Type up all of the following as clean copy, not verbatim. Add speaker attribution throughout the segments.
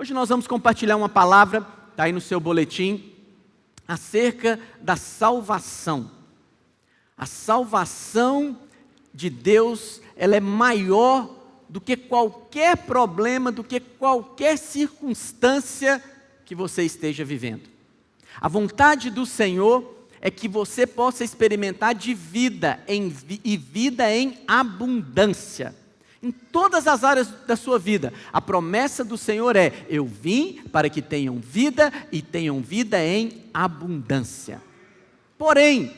Speaker 1: Hoje nós vamos compartilhar uma palavra, está aí no seu boletim, acerca da salvação. A salvação de Deus, ela é maior do que qualquer problema, do que qualquer circunstância que você esteja vivendo. A vontade do Senhor é que você possa experimentar de vida e vida em abundância. Em todas as áreas da sua vida, a promessa do Senhor é: eu vim para que tenham vida e tenham vida em abundância. Porém,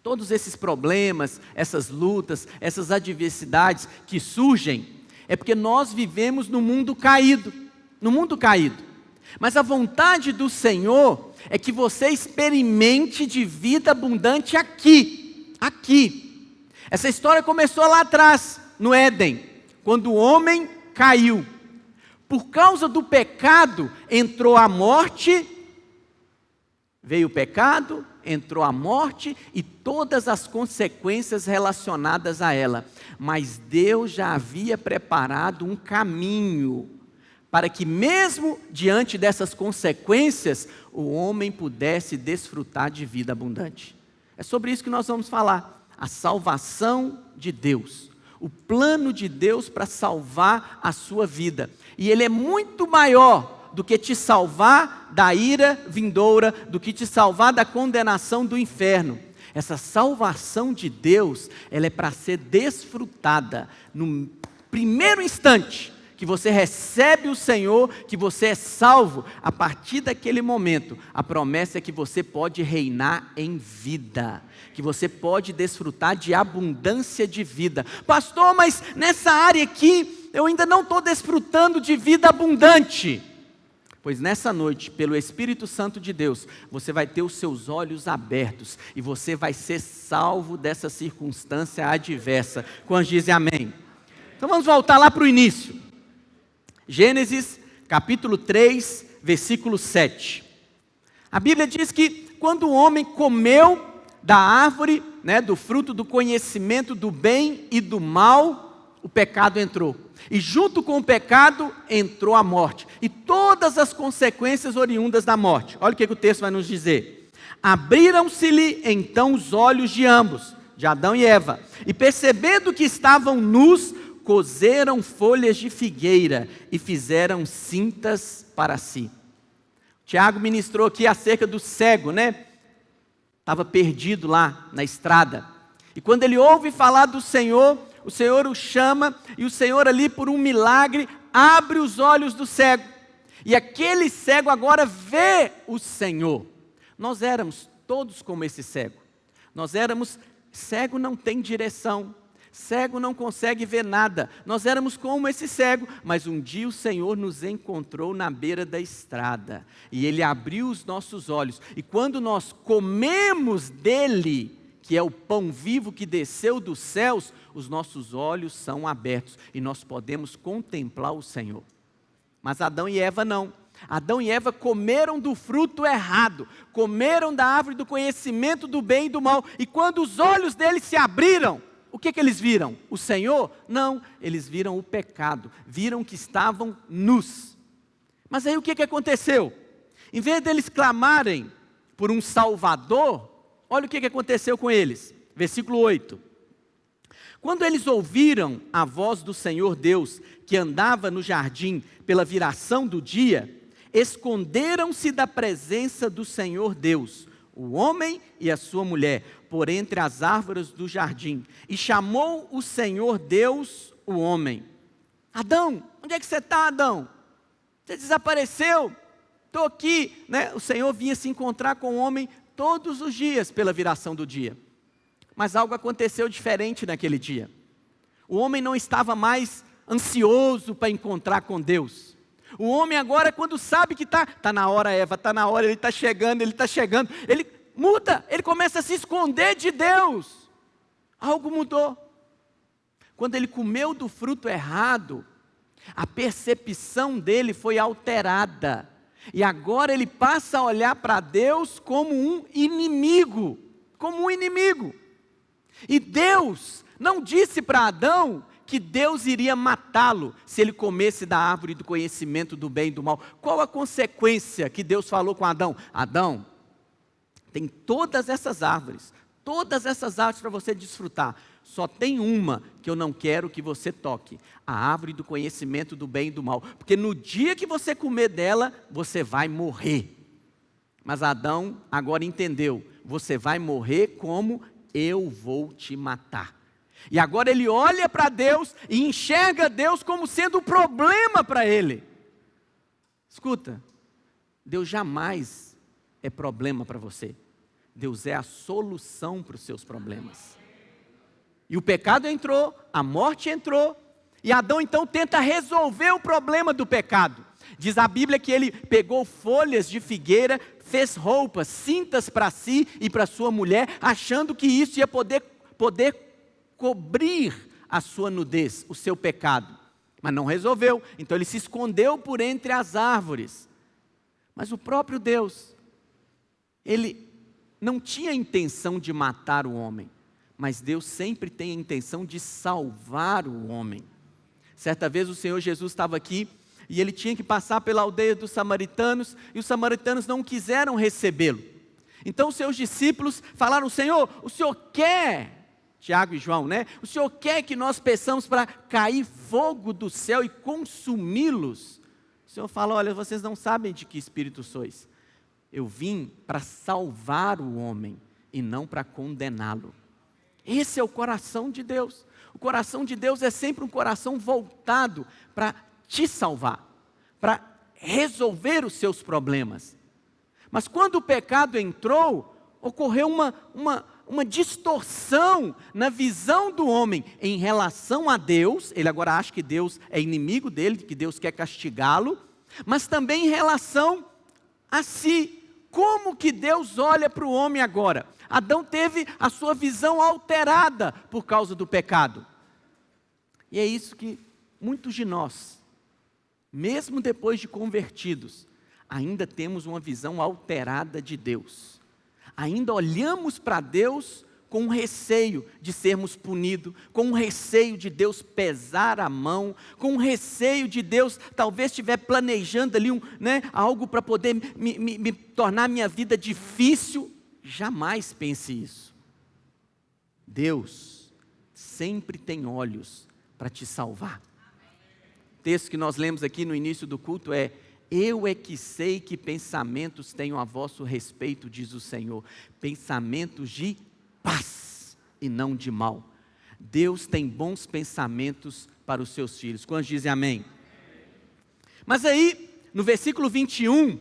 Speaker 1: todos esses problemas, essas lutas, essas adversidades que surgem, é porque nós vivemos no mundo caído. Mas a vontade do Senhor é que você experimente de vida abundante aqui. Essa história começou lá atrás, no Éden, quando o homem caiu. Por causa do pecado, entrou a morte, veio o pecado, entrou a morte e todas as consequências relacionadas a ela. Mas Deus já havia preparado um caminho para que mesmo diante dessas consequências, o homem pudesse desfrutar de vida abundante. É sobre isso que nós vamos falar, a salvação de Deus. O plano de Deus para salvar a sua vida. E ele é muito maior do que te salvar da ira vindoura, do que te salvar da condenação do inferno. Essa salvação de Deus, ela é para ser desfrutada no primeiro instante que você recebe o Senhor, que você é salvo. A partir daquele momento, a promessa é que você pode reinar em vida, que você pode desfrutar de abundância de vida. Pastor, mas nessa área aqui, eu ainda não estou desfrutando de vida abundante. Pois nessa noite, pelo Espírito Santo de Deus, você vai ter os seus olhos abertos e você vai ser salvo dessa circunstância adversa. Quantos dizem amém? Então vamos voltar lá para o início. Gênesis capítulo 3, versículo 7. A Bíblia diz que quando o homem comeu da árvore, do fruto do conhecimento do bem e do mal, o pecado entrou. E junto com o pecado entrou a morte. E todas as consequências oriundas da morte. Olha o que o texto vai nos dizer. Abriram-se-lhe então os olhos de ambos, de Adão e Eva. E percebendo que estavam nus, coseram folhas de figueira e fizeram cintas para si. Tiago ministrou aqui acerca do cego, Estava perdido lá na estrada. E quando ele ouve falar do Senhor, o Senhor o chama e o Senhor ali por um milagre abre os olhos do cego. E aquele cego agora vê o Senhor. Nós éramos todos como esse cego. Cego não tem direção. Cego não consegue ver nada. Nós éramos como esse cego, mas um dia o Senhor nos encontrou na beira da estrada. E Ele abriu os nossos olhos. E quando nós comemos dele, que é o pão vivo que desceu dos céus, os nossos olhos são abertos. E nós podemos contemplar o Senhor. Mas Adão e Eva não. Adão e Eva comeram do fruto errado. Comeram da árvore do conhecimento do bem e do mal. E quando os olhos deles se abriram, o que eles viram? O Senhor? Não, eles viram o pecado, viram que estavam nus. Mas aí o que aconteceu? Em vez deles clamarem por um Salvador, olha o que aconteceu com eles. Versículo 8. Quando eles ouviram a voz do Senhor Deus, que andava no jardim pela viração do dia, esconderam-se da presença do Senhor Deus, o homem e a sua mulher, por entre as árvores do jardim. E chamou o Senhor Deus o homem. Adão, onde é que você está, Adão? Você desapareceu? Estou aqui. O Senhor vinha se encontrar com o homem todos os dias pela viração do dia. Mas algo aconteceu diferente naquele dia. O homem não estava mais ansioso para encontrar com Deus. O homem agora, quando sabe que está na hora, Eva, está na hora, ele está chegando, ele muda, ele começa a se esconder de Deus. Algo mudou. Quando ele comeu do fruto errado, a percepção dele foi alterada. E agora ele passa a olhar para Deus como um inimigo. E Deus não disse para Adão que Deus iria matá-lo se ele comesse da árvore do conhecimento do bem e do mal. Qual a consequência que Deus falou com Adão? Adão, tem todas essas árvores para você desfrutar. Só tem uma que eu não quero que você toque, a árvore do conhecimento do bem e do mal. Porque no dia que você comer dela, você vai morrer. Mas Adão agora entendeu, você vai morrer como eu vou te matar. E agora ele olha para Deus e enxerga Deus como sendo um problema para ele. Escuta, Deus jamais é problema para você. Deus é a solução para os seus problemas. E o pecado entrou, a morte entrou, e Adão então tenta resolver o problema do pecado. Diz a Bíblia que ele pegou folhas de figueira, fez roupas, cintas para si e para sua mulher, achando que isso ia poder cobrir a sua nudez, o seu pecado. Mas não resolveu, então ele se escondeu por entre as árvores. Mas o próprio Deus, ele não tinha a intenção de matar o homem, mas Deus sempre tem a intenção de salvar o homem. Certa vez o Senhor Jesus estava aqui, e ele tinha que passar pela aldeia dos samaritanos, e os samaritanos não quiseram recebê-lo. Então os seus discípulos falaram: Senhor, o Senhor quer, Tiago e João, né? O Senhor quer que nós peçamos para cair fogo do céu e consumi-los? O Senhor fala: olha, vocês não sabem de que espírito sois. Eu vim para salvar o homem e não para condená-lo. Esse é o coração de Deus. O coração de Deus é sempre um coração voltado para te salvar, para resolver os seus problemas. Mas quando o pecado entrou, ocorreu uma distorção na visão do homem em relação a Deus. Ele agora acha que Deus é inimigo dele, que Deus quer castigá-lo, mas também em relação a si. Como que Deus olha para o homem agora? Adão teve a sua visão alterada por causa do pecado. E é isso que muitos de nós, mesmo depois de convertidos, ainda temos uma visão alterada de Deus. Ainda olhamos para Deus com receio de sermos punidos, com receio de Deus pesar a mão, com receio de Deus talvez estiver planejando ali algo para poder me tornar minha vida difícil. Jamais pense isso. Deus sempre tem olhos para te salvar. O texto que nós lemos aqui no início do culto é: eu é que sei que pensamentos tenho a vosso respeito, diz o Senhor, pensamentos de paz e não de mal. Deus tem bons pensamentos para os seus filhos. Quantos dizem amém? Mas aí, no versículo 21,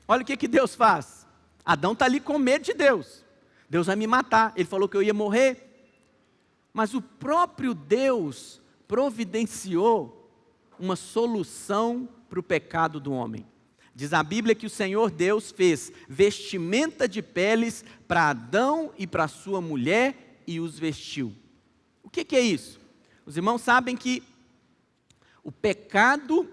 Speaker 1: olha o que Deus faz. Adão está ali com medo de Deus. Deus vai me matar. Ele falou que eu ia morrer. Mas o próprio Deus providenciou uma solução para o pecado do homem. Diz a Bíblia que o Senhor Deus fez vestimenta de peles para Adão e para sua mulher e os vestiu. O que é isso? Os irmãos sabem que o pecado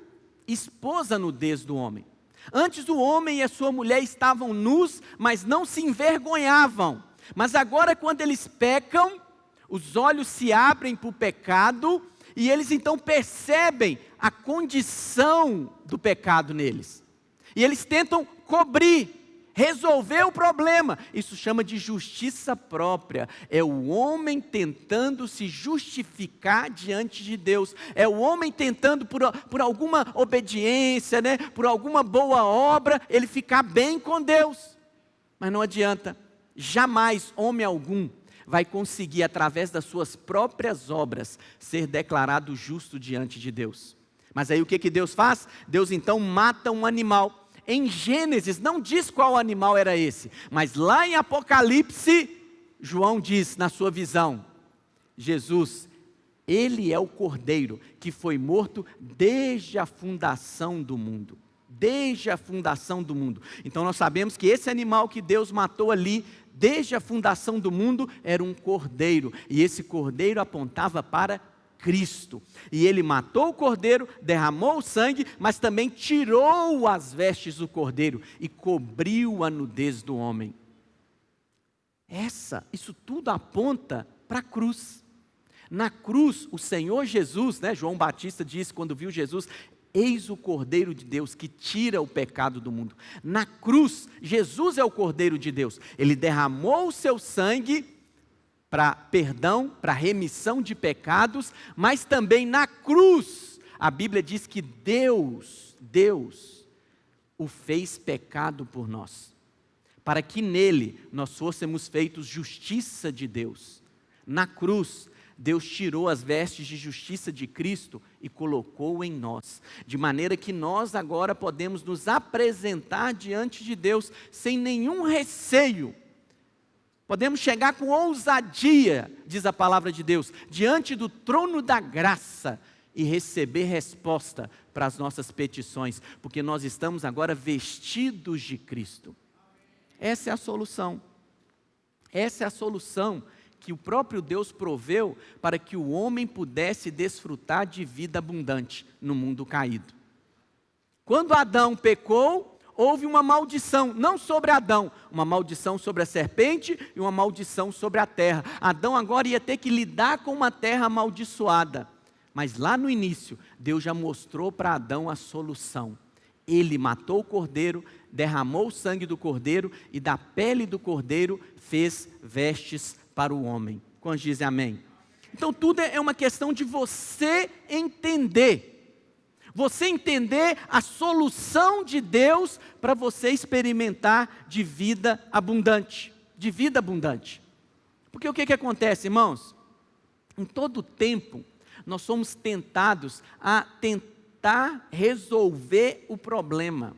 Speaker 1: expôs a nudez do homem. Antes o homem e a sua mulher estavam nus, mas não se envergonhavam. Mas agora, quando eles pecam, os olhos se abrem para o pecado e eles então percebem a condição do pecado neles. E eles tentam cobrir, resolver o problema. Isso chama de justiça própria. É o homem tentando se justificar diante de Deus. É o homem tentando por alguma obediência, por alguma boa obra, ele ficar bem com Deus. Mas não adianta. Jamais homem algum vai conseguir, através das suas próprias obras, ser declarado justo diante de Deus. Mas aí o que Deus faz? Deus então mata um animal. Em Gênesis não diz qual animal era esse, mas lá em Apocalipse, João diz na sua visão: Jesus, ele é o cordeiro que foi morto desde a fundação do mundo. Desde a fundação do mundo. Então nós sabemos que esse animal que Deus matou ali, desde a fundação do mundo, era um cordeiro. E esse cordeiro apontava para Cristo. E ele matou o cordeiro, derramou o sangue, mas também tirou as vestes do cordeiro e cobriu a nudez do homem. Isso tudo aponta para a cruz. Na cruz, o Senhor Jesus, né, João Batista disse quando viu Jesus: eis o Cordeiro de Deus que tira o pecado do mundo. Na cruz, Jesus é o Cordeiro de Deus. Ele derramou o seu sangue para perdão, para remissão de pecados, mas também na cruz, a Bíblia diz que Deus o fez pecado por nós, para que nele nós fôssemos feitos justiça de Deus. Na cruz, Deus tirou as vestes de justiça de Cristo e colocou em nós, de maneira que nós agora podemos nos apresentar diante de Deus sem nenhum receio. Podemos chegar com ousadia, diz a palavra de Deus, diante do trono da graça e receber resposta para as nossas petições, porque nós estamos agora vestidos de Cristo. Essa é a solução. Essa é a solução que o próprio Deus proveu para que o homem pudesse desfrutar de vida abundante no mundo caído. Quando Adão pecou, houve uma maldição, não sobre Adão, uma maldição sobre a serpente e uma maldição sobre a terra. Adão agora ia ter que lidar com uma terra amaldiçoada. Mas lá no início, Deus já mostrou para Adão a solução. Ele matou o cordeiro, derramou o sangue do cordeiro e da pele do cordeiro fez vestes para o homem. Quantos dizem amém? Então tudo é uma questão de você entender. Você entender a solução de Deus para você experimentar de vida abundante. De vida abundante. Porque o que acontece, irmãos? Em todo tempo, nós somos tentados a tentar resolver o problema.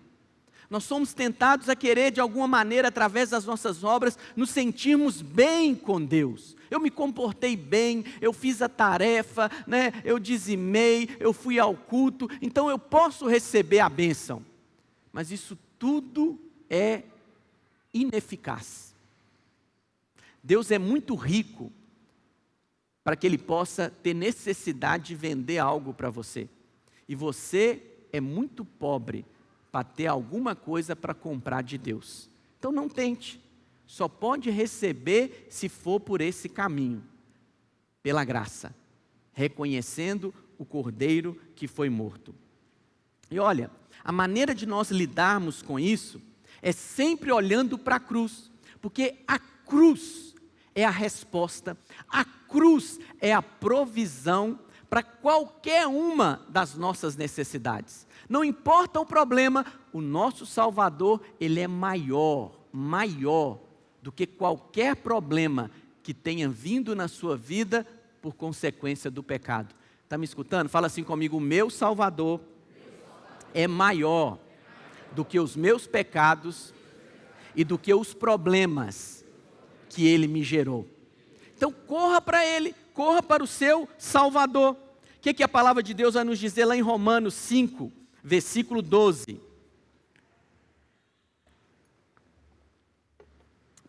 Speaker 1: Nós somos tentados a querer, de alguma maneira, através das nossas obras, nos sentirmos bem com Deus. Eu me comportei bem, eu fiz a tarefa, né? Eu dizimei, eu fui ao culto, então eu posso receber a bênção. Mas isso tudo é ineficaz. Deus é muito rico para que Ele possa ter necessidade de vender algo para você. E você é muito pobre para ter alguma coisa para comprar de Deus. Então não tente, só pode receber se for por esse caminho, pela graça, reconhecendo o Cordeiro que foi morto. E olha, a maneira de nós lidarmos com isso é sempre olhando para a cruz, porque a cruz é a resposta, a cruz é a provisão para qualquer uma das nossas necessidades. Não importa o problema, o nosso Salvador, Ele é maior do que qualquer problema que tenha vindo na sua vida por consequência do pecado. Está me escutando? Fala assim comigo: o meu Salvador é maior do que os meus pecados e do que os problemas que Ele me gerou. Então corra para Ele, corra para o seu Salvador. O que a palavra de Deus vai nos dizer lá em Romanos 5, versículo 12?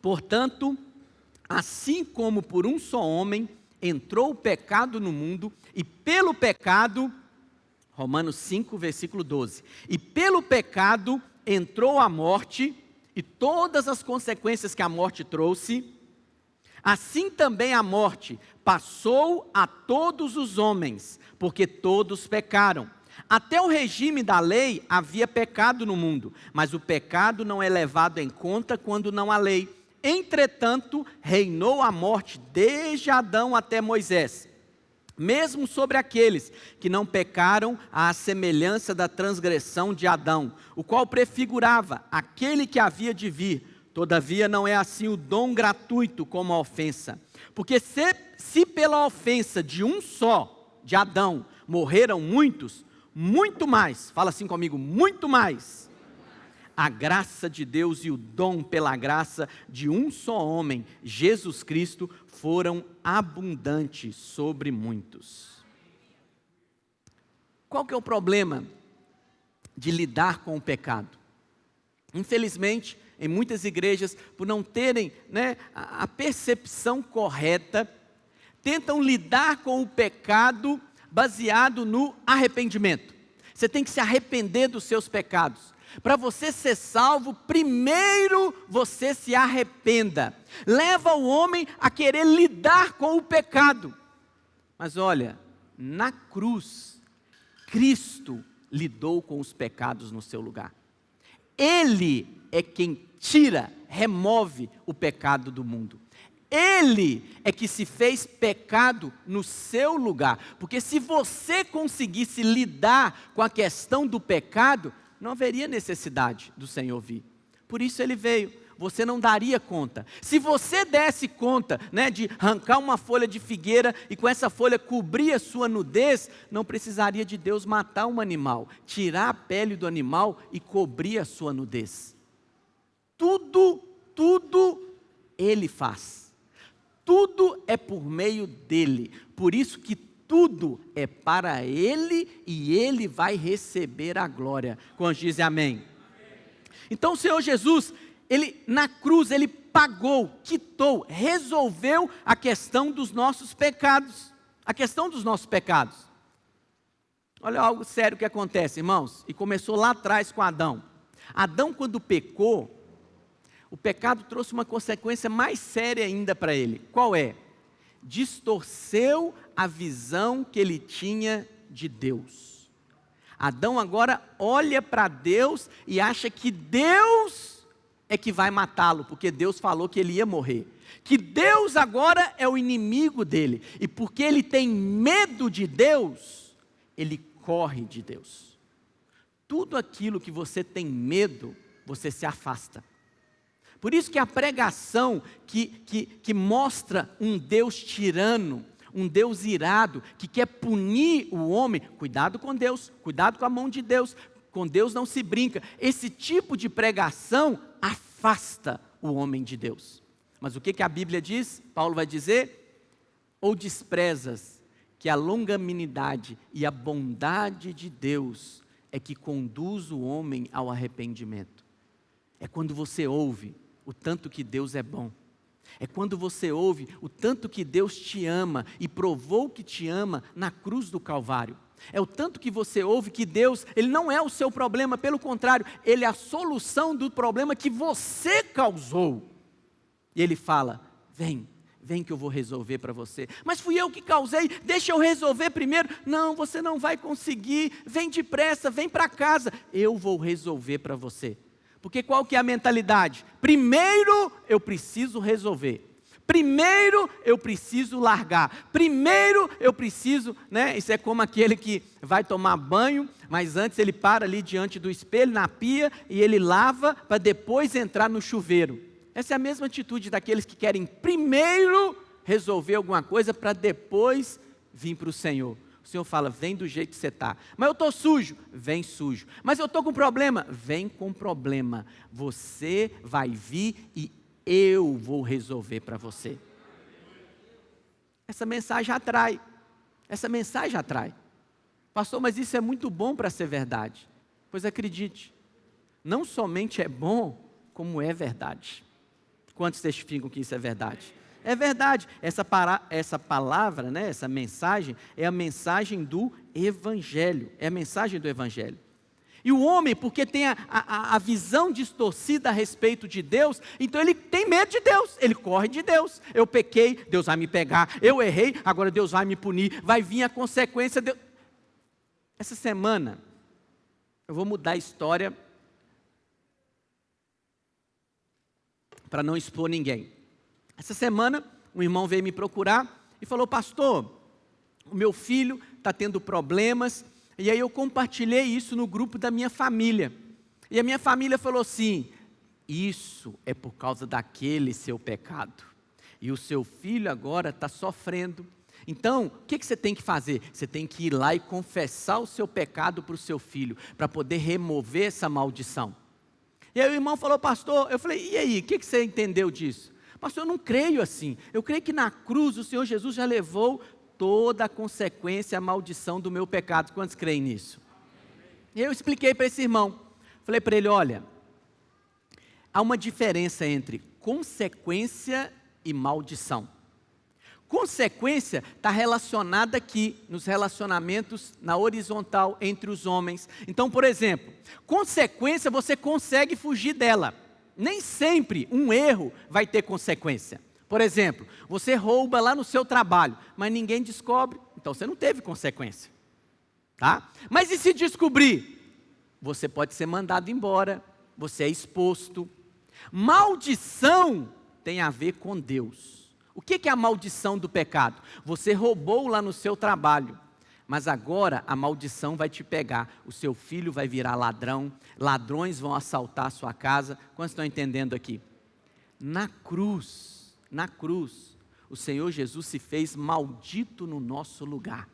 Speaker 1: Portanto, assim como por um só homem entrou o pecado no mundo, e pelo pecado, Romanos 5, versículo 12, e pelo pecado entrou a morte, e todas as consequências que a morte trouxe, assim também a morte passou a todos os homens, porque todos pecaram. Até o regime da lei havia pecado no mundo, mas o pecado não é levado em conta quando não há lei. Entretanto, reinou a morte desde Adão até Moisés, mesmo sobre aqueles que não pecaram à semelhança da transgressão de Adão, o qual prefigurava aquele que havia de vir. Todavia não é assim o dom gratuito como a ofensa. Porque se pela ofensa de um só, de Adão, morreram muitos, muito mais, fala assim comigo, muito mais, a graça de Deus e o dom pela graça de um só homem, Jesus Cristo, foram abundantes sobre muitos. Qual que é o problema de lidar com o pecado? Infelizmente, em muitas igrejas, por não terem, a percepção correta, tentam lidar com o pecado baseado no arrependimento. Você tem que se arrepender dos seus pecados. Para você ser salvo, primeiro você se arrependa. Leva o homem a querer lidar com o pecado. Mas olha, na cruz, Cristo lidou com os pecados no seu lugar. Ele é quem tira, remove o pecado do mundo. Ele é que se fez pecado no seu lugar. Porque se você conseguisse lidar com a questão do pecado, não haveria necessidade do Senhor vir. Por isso ele veio. Você não daria conta. Se você desse conta, de arrancar uma folha de figueira e com essa folha cobrir a sua nudez, não precisaria de Deus matar um animal, tirar a pele do animal e cobrir a sua nudez. Tudo Ele faz. Tudo é por meio dEle. Por isso que tudo é para Ele e Ele vai receber a glória. Quantos dizem amém? Então o Senhor Jesus, Ele na cruz, Ele pagou, quitou, resolveu a questão dos nossos pecados. A questão dos nossos pecados. Olha algo sério que acontece, irmãos. E começou lá atrás com Adão. Adão, quando pecou, o pecado trouxe uma consequência mais séria ainda para ele. Qual é? Distorceu a visão que ele tinha de Deus. Adão agora olha para Deus e acha que Deus é que vai matá-lo, porque Deus falou que ele ia morrer. Que Deus agora é o inimigo dele. E porque ele tem medo de Deus, ele corre de Deus. Tudo aquilo que você tem medo, você se afasta. Por isso que a pregação que mostra um Deus tirano, um Deus irado, que quer punir o homem, cuidado com Deus, cuidado com a mão de Deus, com Deus não se brinca. Esse tipo de pregação afasta o homem de Deus. Mas o que a Bíblia diz? Paulo vai dizer: ou desprezas que a longanimidade e a bondade de Deus é que conduz o homem ao arrependimento. É quando você ouve o tanto que Deus é bom. É quando você ouve o tanto que Deus te ama e provou que te ama na cruz do Calvário. É o tanto que você ouve que Deus, Ele não é o seu problema, pelo contrário, Ele é a solução do problema que você causou. E Ele fala: vem que eu vou resolver para você. Mas fui eu que causei, deixa eu resolver primeiro. Não, você não vai conseguir, vem depressa, vem para casa. Eu vou resolver para você. Porque qual que é a mentalidade? Primeiro eu preciso resolver. Primeiro eu preciso largar. Primeiro eu preciso, Isso é como aquele que vai tomar banho, mas antes ele para ali diante do espelho, na pia, e ele lava para depois entrar no chuveiro. Essa é a mesma atitude daqueles que querem primeiro resolver alguma coisa para depois vir para o Senhor. O Senhor fala: vem do jeito que você está. Mas eu estou sujo, vem sujo. Mas eu estou com problema, vem com problema. Você vai vir e eu vou resolver para você. Essa mensagem atrai. Essa mensagem atrai. Pastor, mas isso é muito bom para ser verdade. Pois acredite, não somente é bom, como é verdade. Quantos testificam que isso é verdade? É verdade, essa palavra, essa mensagem, é a mensagem do Evangelho, é a mensagem do Evangelho. E o homem, porque tem a visão distorcida a respeito de Deus, então ele tem medo de Deus, ele corre de Deus. Eu pequei, Deus vai me pegar, eu errei, agora Deus vai me punir, vai vir a consequência. Essa semana, eu vou mudar a história para não expor ninguém. Essa semana, um irmão veio me procurar e falou: pastor, o meu filho está tendo problemas. E aí eu compartilhei isso no grupo da minha família. E a minha família falou assim: isso é por causa daquele seu pecado. E o seu filho agora está sofrendo. Então, o que você tem que fazer? Você tem que ir lá e confessar o seu pecado para o seu filho, para poder remover essa maldição. E aí o irmão falou: pastor, eu falei: e aí, o que você entendeu disso? Pastor, eu não creio assim. Eu creio que na cruz o Senhor Jesus já levou toda a consequência, a maldição do meu pecado. Quantos creem nisso? E eu expliquei para esse irmão. Falei para ele: olha, há uma diferença entre consequência e maldição. Consequência está relacionada aqui nos relacionamentos na horizontal entre os homens. Então, por exemplo, consequência você consegue fugir dela. Nem sempre um erro vai ter consequência. Por exemplo, você rouba lá no seu trabalho, mas ninguém descobre, então você não teve consequência, tá? Mas e se descobrir? Você pode ser mandado embora, você é exposto. Maldição tem a ver com Deus. O que é a maldição do pecado? Você roubou lá no seu trabalho, mas agora a maldição vai te pegar. O seu filho vai virar ladrão, ladrões vão assaltar a sua casa. Quantos estão entendendo aqui? Na cruz, o Senhor Jesus se fez maldito no nosso lugar.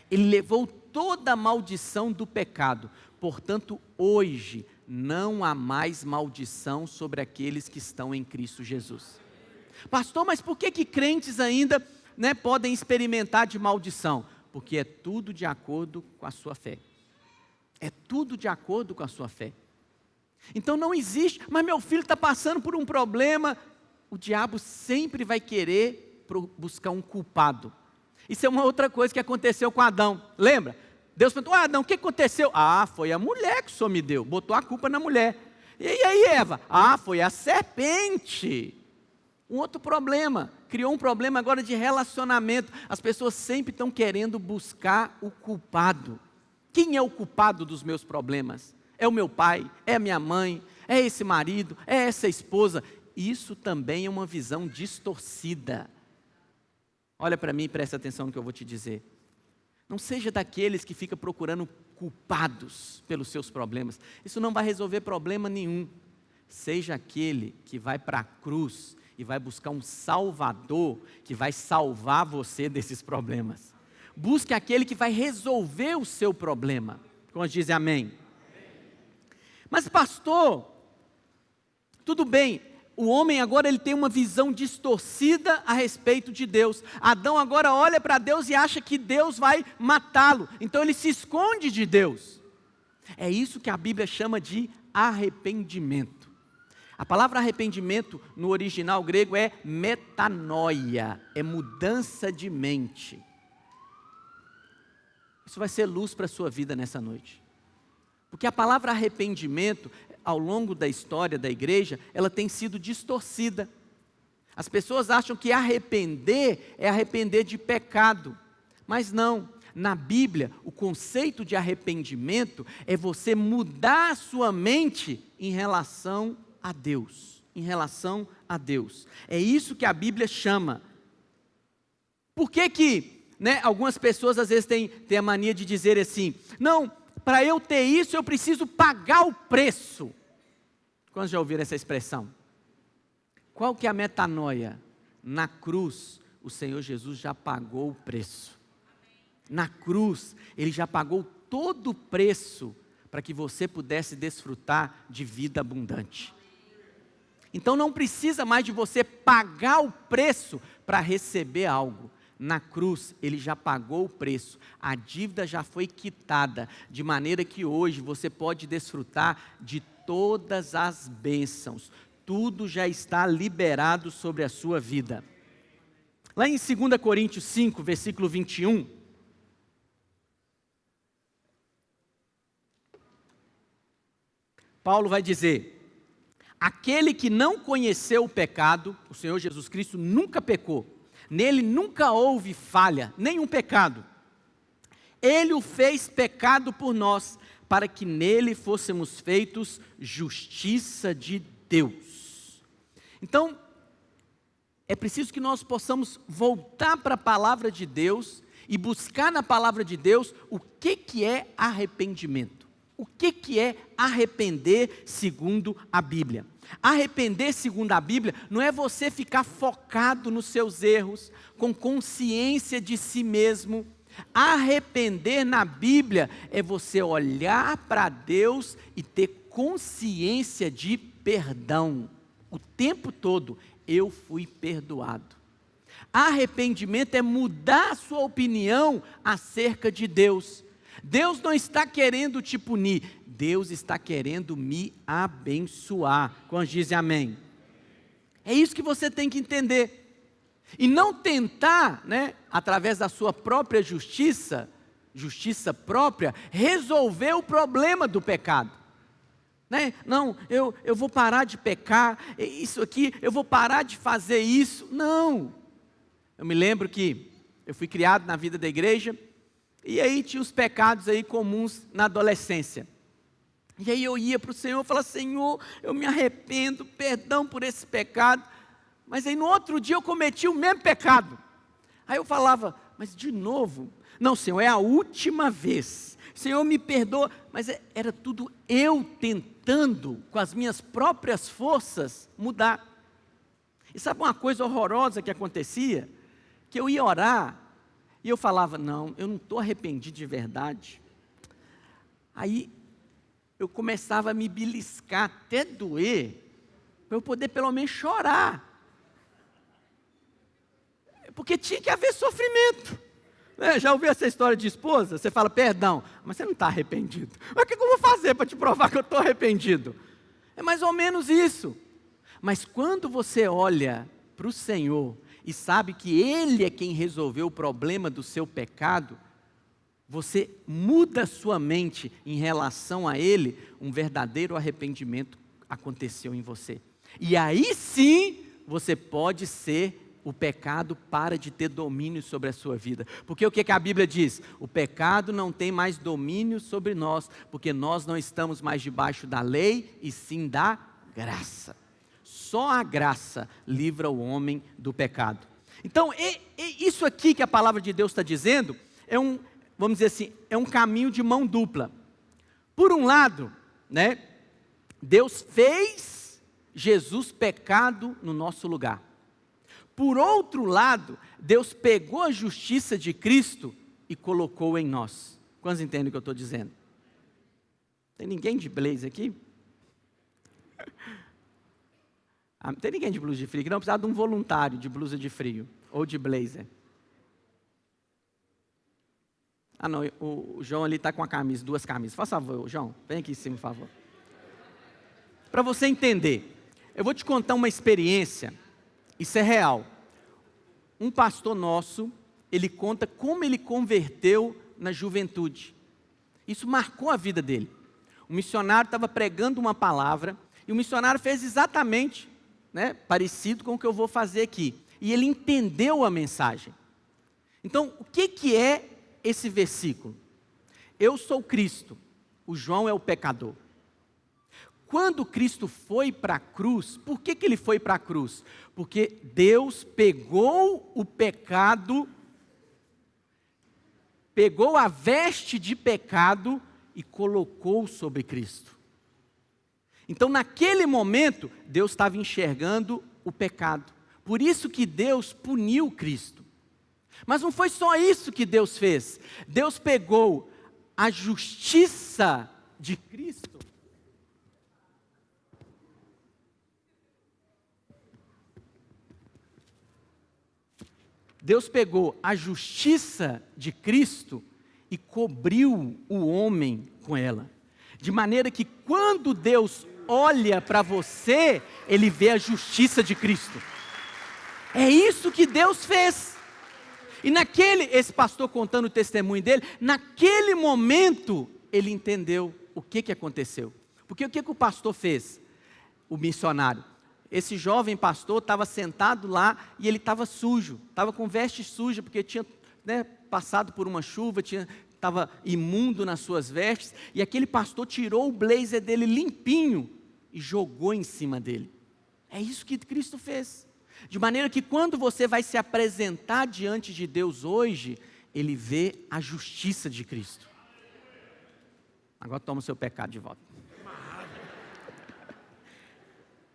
Speaker 1: Ele levou toda a maldição do pecado. Portanto, hoje não há mais maldição sobre aqueles que estão em Cristo Jesus. Pastor, mas por que crentes ainda, podem experimentar de maldição? Porque é tudo de acordo com a sua fé. É tudo de acordo com a sua fé. Então não existe, mas meu filho está passando por um problema. O diabo sempre vai querer buscar um culpado. Isso é uma outra coisa que aconteceu com Adão. Lembra? Deus perguntou: Adão, o que aconteceu? Foi a mulher que o Senhor me deu. Botou a culpa na mulher. E aí Eva? Foi a serpente. Um outro problema. Criou um problema agora de relacionamento. As pessoas sempre estão querendo buscar o culpado. Quem é o culpado dos meus problemas? É o meu pai? É a minha mãe? É esse marido? É essa esposa? Isso também é uma visão distorcida. Olha para mim e presta atenção no que eu vou te dizer. Não seja daqueles que ficam procurando culpados pelos seus problemas. Isso não vai resolver problema nenhum. Seja aquele que vai para a cruz e vai buscar um Salvador que vai salvar você desses problemas. Busque aquele que vai resolver o seu problema. Quando dizem amém? Mas pastor, tudo bem. O homem agora ele tem uma visão distorcida a respeito de Deus. Adão agora olha para Deus e acha que Deus vai matá-lo. Então ele se esconde de Deus. É isso que a Bíblia chama de arrependimento. A palavra arrependimento no original grego é metanoia, é mudança de mente. Isso vai ser luz para a sua vida nessa noite. Porque a palavra arrependimento, ao longo da história da igreja, ela tem sido distorcida. As pessoas acham que arrepender é arrepender de pecado. Mas não, na Bíblia, o conceito de arrependimento é você mudar a sua mente em relação a Deus. Em relação a Deus. É isso que a Bíblia chama. Por que algumas pessoas às vezes têm a mania de dizer assim: não, para eu ter isso eu preciso pagar o preço. Quantos já ouviram essa expressão? Qual que é a metanoia? Na cruz, o Senhor Jesus já pagou o preço. Na cruz, Ele já pagou todo o preço para que você pudesse desfrutar de vida abundante. Então não precisa mais de você pagar o preço para receber algo. Na cruz, Ele já pagou o preço, a dívida já foi quitada, de maneira que hoje você pode desfrutar de todas as bênçãos, tudo já está liberado sobre a sua vida. Lá em 2 Coríntios 5, versículo 21, Paulo vai dizer: aquele que não conheceu o pecado, o Senhor Jesus Cristo nunca pecou, nele nunca houve falha, nenhum pecado. Ele o fez pecado por nós, para que nele fôssemos feitos justiça de Deus. Então, é preciso que nós possamos voltar para a palavra de Deus e buscar na palavra de Deus o que é arrependimento. O que é arrepender segundo a Bíblia? Arrepender segundo a Bíblia não é você ficar focado nos seus erros, com consciência de si mesmo. Arrepender na Bíblia é você olhar para Deus e ter consciência de perdão. O tempo todo, eu fui perdoado. Arrependimento é mudar a sua opinião acerca de Deus. Deus não está querendo te punir, Deus está querendo me abençoar. Quando dizem amém? É isso que você tem que entender. E não tentar, através da sua própria justiça própria, resolver o problema do pecado. Não, eu vou parar de pecar, isso aqui, eu vou parar de fazer isso. Não. Eu me lembro que Eu fui criado na vida da igreja, e aí tinha os pecados aí comuns na adolescência. E aí eu ia para o Senhor e falava, Senhor, eu me arrependo, perdão por esse pecado. Mas aí no outro dia eu cometi o mesmo pecado. Aí eu falava, mas de novo? Não, Senhor, é a última vez. Senhor, me perdoa. Mas era tudo eu tentando, com as minhas próprias forças, mudar. E sabe uma coisa horrorosa que acontecia? Que eu ia orar, e eu falava, não, eu não estou arrependido de verdade. Aí eu começava a me beliscar até doer, para eu poder pelo menos chorar. Porque tinha que haver sofrimento. Já ouviu essa história de esposa? Você fala, perdão, mas você não está arrependido. Mas o que eu vou fazer para te provar que eu estou arrependido? É mais ou menos isso. Mas quando você olha para o Senhor e sabe que Ele é quem resolveu o problema do seu pecado, você muda sua mente em relação a Ele, um verdadeiro arrependimento aconteceu em você. E aí sim, você pode ser, o pecado para de ter domínio sobre a sua vida. Porque o que a Bíblia diz? O pecado não tem mais domínio sobre nós, porque nós não estamos mais debaixo da lei, e sim da graça. Só a graça livra o homem do pecado. Então, isso aqui que a palavra de Deus está dizendo, vamos dizer assim, é um caminho de mão dupla. Por um lado, né, Deus fez Jesus pecado no nosso lugar. Por outro lado, Deus pegou a justiça de Cristo e colocou em nós. Quantos entendem o que eu estou dizendo? Tem ninguém de blazer aqui? Não tem ninguém de blusa de frio, que não precisa de um voluntário de blusa de frio, ou de blazer. Não, o João ali está com a camisa, 2 camisas. Faz favor, João, vem aqui em cima, por favor. Para você entender, eu vou te contar uma experiência, isso é real. Um pastor nosso, ele conta como ele converteu na juventude. Isso marcou a vida dele. O missionário estava pregando uma palavra, e o missionário fez exatamente, parecido com o que eu vou fazer aqui. E ele entendeu a mensagem. Então, o que é esse versículo? Eu sou Cristo, o João é o pecador. Quando Cristo foi para a cruz, por que ele foi para a cruz? Porque Deus pegou o pecado, pegou a veste de pecado e colocou sobre Cristo. Então, naquele momento, Deus estava enxergando o pecado. Por isso que Deus puniu Cristo. Mas não foi só isso que Deus fez. Deus pegou a justiça de Cristo. Deus pegou a justiça de Cristo e cobriu o homem com ela. De maneira que quando Deus olha para você, Ele vê a justiça de Cristo. É isso que Deus fez. E esse pastor contando o testemunho dele, naquele momento, ele entendeu o que aconteceu. Porque o que o pastor fez? O missionário. Esse jovem pastor estava sentado lá e ele estava sujo, estava com veste suja, porque tinha passado por uma chuva, estava imundo nas suas vestes, e aquele pastor tirou o blazer dele limpinho e jogou em cima dele. É isso que Cristo fez. De maneira que quando você vai se apresentar diante de Deus hoje, Ele vê a justiça de Cristo. Agora toma o seu pecado de volta.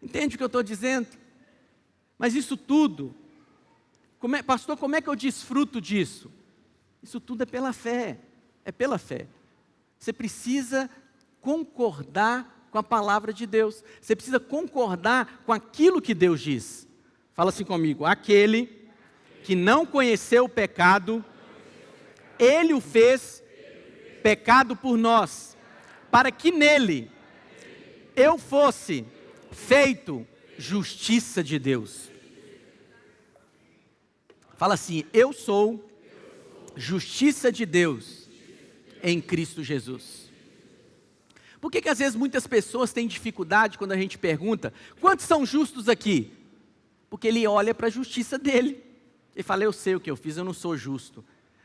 Speaker 1: Entende o que eu estou dizendo? Mas isso tudo, pastor, como é que eu desfruto disso? Isso tudo é pela fé, Você precisa concordar com a palavra de Deus, você precisa concordar com aquilo que Deus diz. Fala assim comigo, aquele que não conheceu o pecado, Ele o fez pecado por nós, para que nele eu fosse feito justiça de Deus. Fala assim, eu sou justiça de Deus em Cristo Jesus. Por que às vezes muitas pessoas têm dificuldade quando a gente pergunta, quantos são justos aqui? Porque ele olha para a justiça dele. Ele fala, eu sei o que eu fiz, eu não sou justo.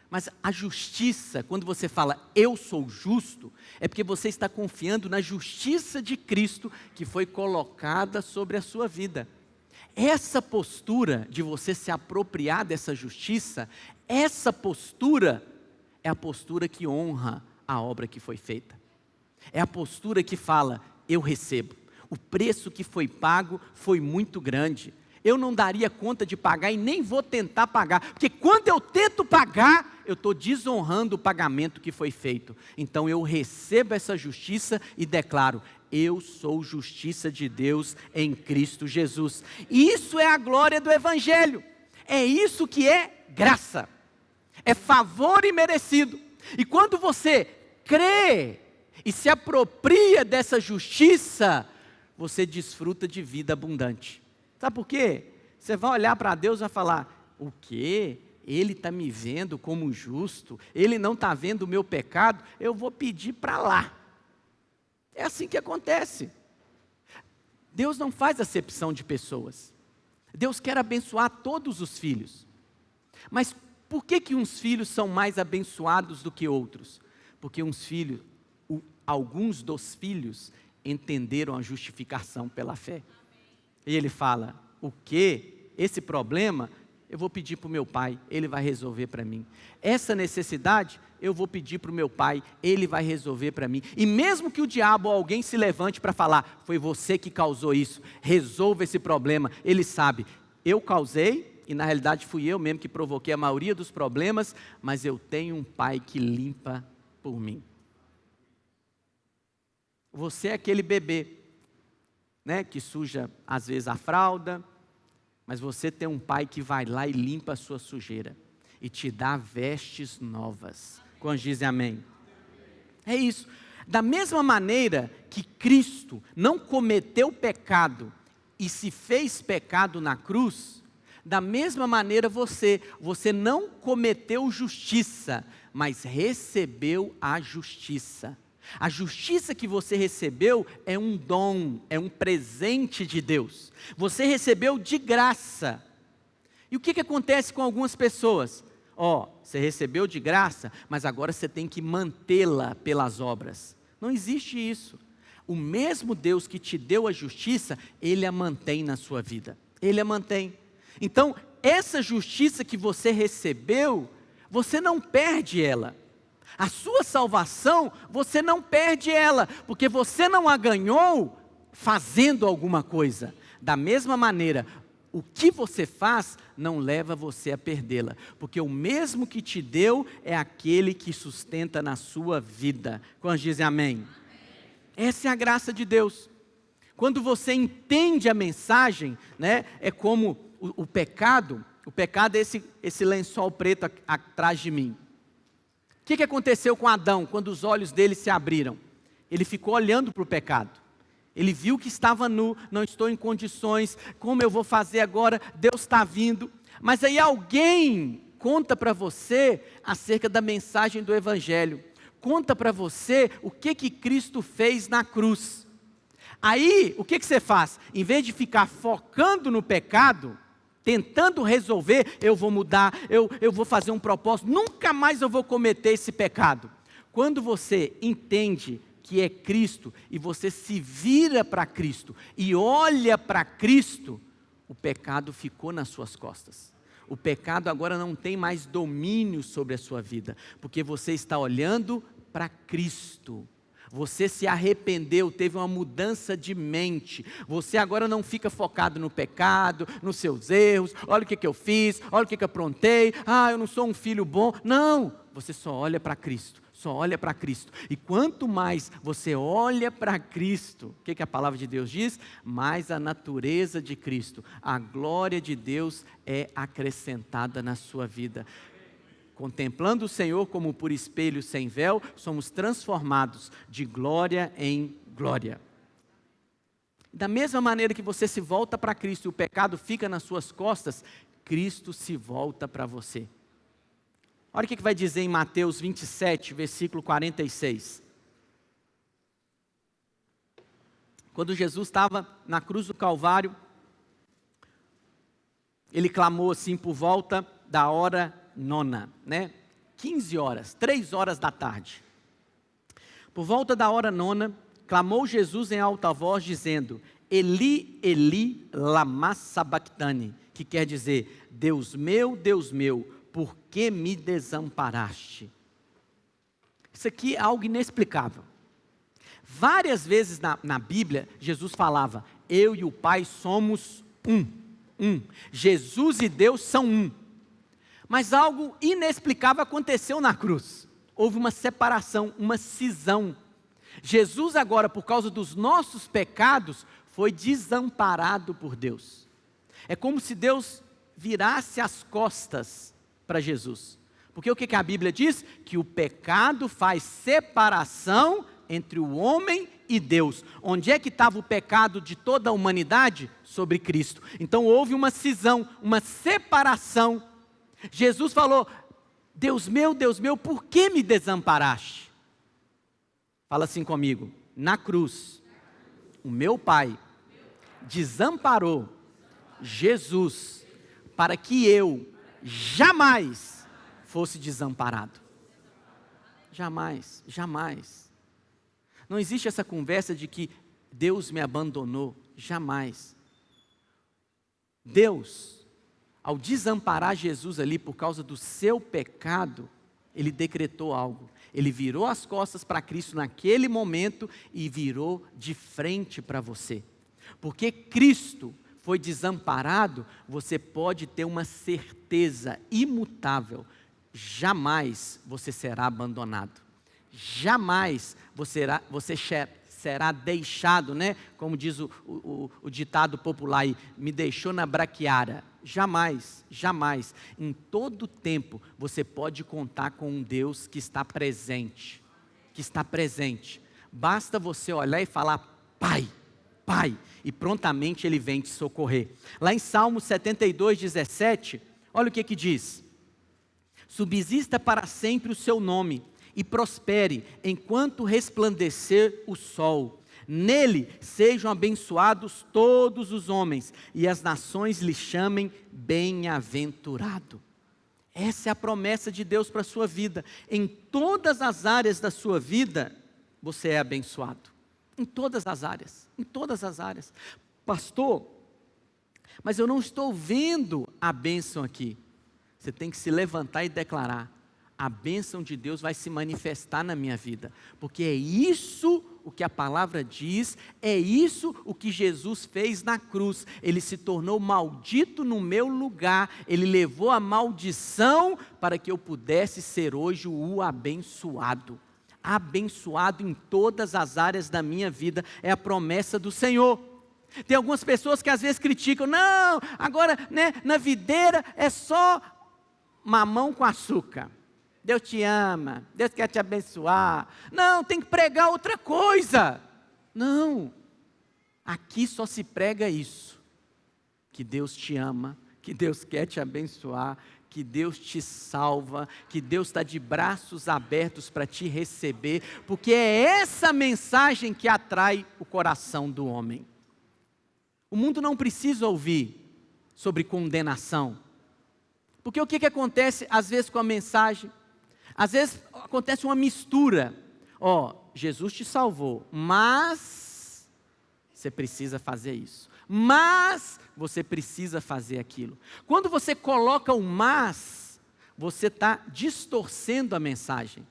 Speaker 1: Mas a justiça, quando você fala, eu sou justo, é porque você está confiando na justiça de Cristo que foi colocada sobre a sua vida. Essa postura de você se apropriar dessa justiça, essa postura é a postura que honra a obra que foi feita. É a postura que fala, eu recebo. O preço que foi pago foi muito grande. Eu não daria conta de pagar e nem vou tentar pagar. Porque quando eu tento pagar, eu estou desonrando o pagamento que foi feito. Então eu recebo essa justiça e declaro, eu sou justiça de Deus em Cristo Jesus. Isso é a glória do Evangelho. É isso que é graça. É favor imerecido. E quando você crê e se apropria dessa justiça, você desfruta de vida abundante. Sabe por quê? Você vai olhar para Deus e vai falar, o quê? Ele está me vendo como justo, Ele não está vendo o meu pecado, eu vou pedir para lá. É assim que acontece. Deus não faz acepção de pessoas. Deus quer abençoar todos os filhos. Mas por que uns filhos são mais abençoados do que outros? Porque alguns dos filhos entenderam a justificação pela fé. E ele fala, o quê? Esse problema, eu vou pedir para o meu pai, ele vai resolver para mim. Essa necessidade, eu vou pedir para o meu pai, ele vai resolver para mim. E mesmo que o diabo ou alguém se levante para falar, foi você que causou isso, resolva esse problema. Ele sabe, eu causei, e na realidade fui eu mesmo que provoquei a maioria dos problemas, mas eu tenho um pai que limpa por mim. Você é aquele bebê, né, que suja às vezes a fralda, mas você tem um pai que vai lá e limpa a sua sujeira e te dá vestes novas. Quantos dizem amém? É isso. Da mesma maneira que Cristo não cometeu pecado e se fez pecado na cruz, da mesma maneira você não cometeu justiça, mas recebeu a justiça. A justiça que você recebeu é um dom, é um presente de Deus. Você recebeu de graça. E o que acontece com algumas pessoas? Você recebeu de graça, mas agora você tem que mantê-la pelas obras. Não existe isso. O mesmo Deus que te deu a justiça, Ele a mantém na sua vida. Ele a mantém. Então, essa justiça que você recebeu, você não perde ela. A sua salvação, você não perde ela, porque você não a ganhou fazendo alguma coisa. Da mesma maneira, o que você faz não leva você a perdê-la, porque o mesmo que te deu é aquele que sustenta na sua vida. Quantos dizem amém? Essa é a graça de Deus. Quando você entende a mensagem, né, é como o pecado é esse lençol preto atrás de mim. O que aconteceu com Adão quando os olhos dele se abriram? Ele ficou olhando para o pecado. Ele viu que estava nu, não estou em condições, como eu vou fazer agora? Deus está vindo. Mas aí alguém conta para você acerca da mensagem do Evangelho. Conta para você o que Cristo fez na cruz. Aí, o que você faz? Em vez de ficar focando no pecado, tentando resolver, eu vou mudar, eu vou fazer um propósito, nunca mais eu vou cometer esse pecado. Quando você entende que é Cristo, e você se vira para Cristo, e olha para Cristo, o pecado ficou nas suas costas. O pecado agora não tem mais domínio sobre a sua vida, porque você está olhando para Cristo. Você se arrependeu, teve uma mudança de mente. Você agora não fica focado no pecado, nos seus erros. Olha o que eu fiz, olha o que eu aprontei. Eu não sou um filho bom. Não, você só olha para Cristo. Só olha para Cristo. E quanto mais você olha para Cristo, o que a palavra de Deus diz? Mais a natureza de Cristo, a glória de Deus é acrescentada na sua vida. Contemplando o Senhor como por espelho sem véu, somos transformados de glória em glória. Da mesma maneira que você se volta para Cristo e o pecado fica nas suas costas, Cristo se volta para você. Olha o que vai dizer em Mateus 27, versículo 46. Quando Jesus estava na cruz do Calvário, Ele clamou assim por volta da hora nona, né? 15 horas, 3 horas da tarde. Por volta da hora nona, clamou Jesus em alta voz, dizendo: Eli, Eli, lama sabachthani, que quer dizer: Deus meu, por que me desamparaste? Isso aqui é algo inexplicável. Várias vezes na Bíblia, Jesus falava: eu e o Pai somos um. Jesus e Deus são um. Mas algo inexplicável aconteceu na cruz. Houve uma separação, uma cisão. Jesus agora, por causa dos nossos pecados, foi desamparado por Deus. É como se Deus virasse as costas para Jesus. Porque o que a Bíblia diz? Que o pecado faz separação entre o homem e Deus. Onde é que estava o pecado de toda a humanidade? Sobre Cristo. Então houve uma cisão, uma separação. Jesus falou: Deus meu, por que me desamparaste? Fala assim comigo: na cruz, o meu Pai desamparou Jesus para que eu jamais fosse desamparado. Jamais, jamais. Não existe essa conversa de que Deus me abandonou, jamais. Deus, ao desamparar Jesus ali por causa do seu pecado, Ele decretou algo. Ele virou as costas para Cristo naquele momento e virou de frente para você. Porque Cristo foi desamparado, você pode ter uma certeza imutável: jamais você será abandonado. Jamais você será deixado, né? Como diz o ditado popular aí, me deixou na braquiara. Jamais, jamais. Em todo tempo você pode contar com um Deus que está presente. Que está presente. Basta você olhar e falar: Pai, Pai, e prontamente Ele vem te socorrer. Lá em Salmo 72:17, olha o que diz: subsista para sempre o seu nome e prospere enquanto resplandecer o sol. Nele sejam abençoados todos os homens e as nações lhe chamem bem-aventurado. Essa é a promessa de Deus para a sua vida. Em todas as áreas da sua vida, você é abençoado. Em todas as áreas, em todas as áreas. Pastor, mas eu não estou vendo a bênção aqui. Você tem que se levantar e declarar: a bênção de Deus vai se manifestar na minha vida, porque é isso o que a palavra diz, é isso o que Jesus fez na cruz. Ele se tornou maldito no meu lugar, Ele levou a maldição para que eu pudesse ser hoje o abençoado. Abençoado em todas as áreas da minha vida, é a promessa do Senhor. Tem algumas pessoas que às vezes criticam: não, agora, né, na videira é só mamão com açúcar. Deus te ama, Deus quer te abençoar. Não, tem que pregar outra coisa. Não, aqui só se prega isso: que Deus te ama, que Deus quer te abençoar, que Deus te salva, que Deus está de braços abertos para te receber, porque é essa mensagem que atrai o coração do homem. O mundo não precisa ouvir sobre condenação, porque o que acontece às vezes com a mensagem? Às vezes acontece uma mistura. Jesus te salvou, mas você precisa fazer isso. Mas você precisa fazer aquilo. Quando você coloca o mas, você está distorcendo a mensagem.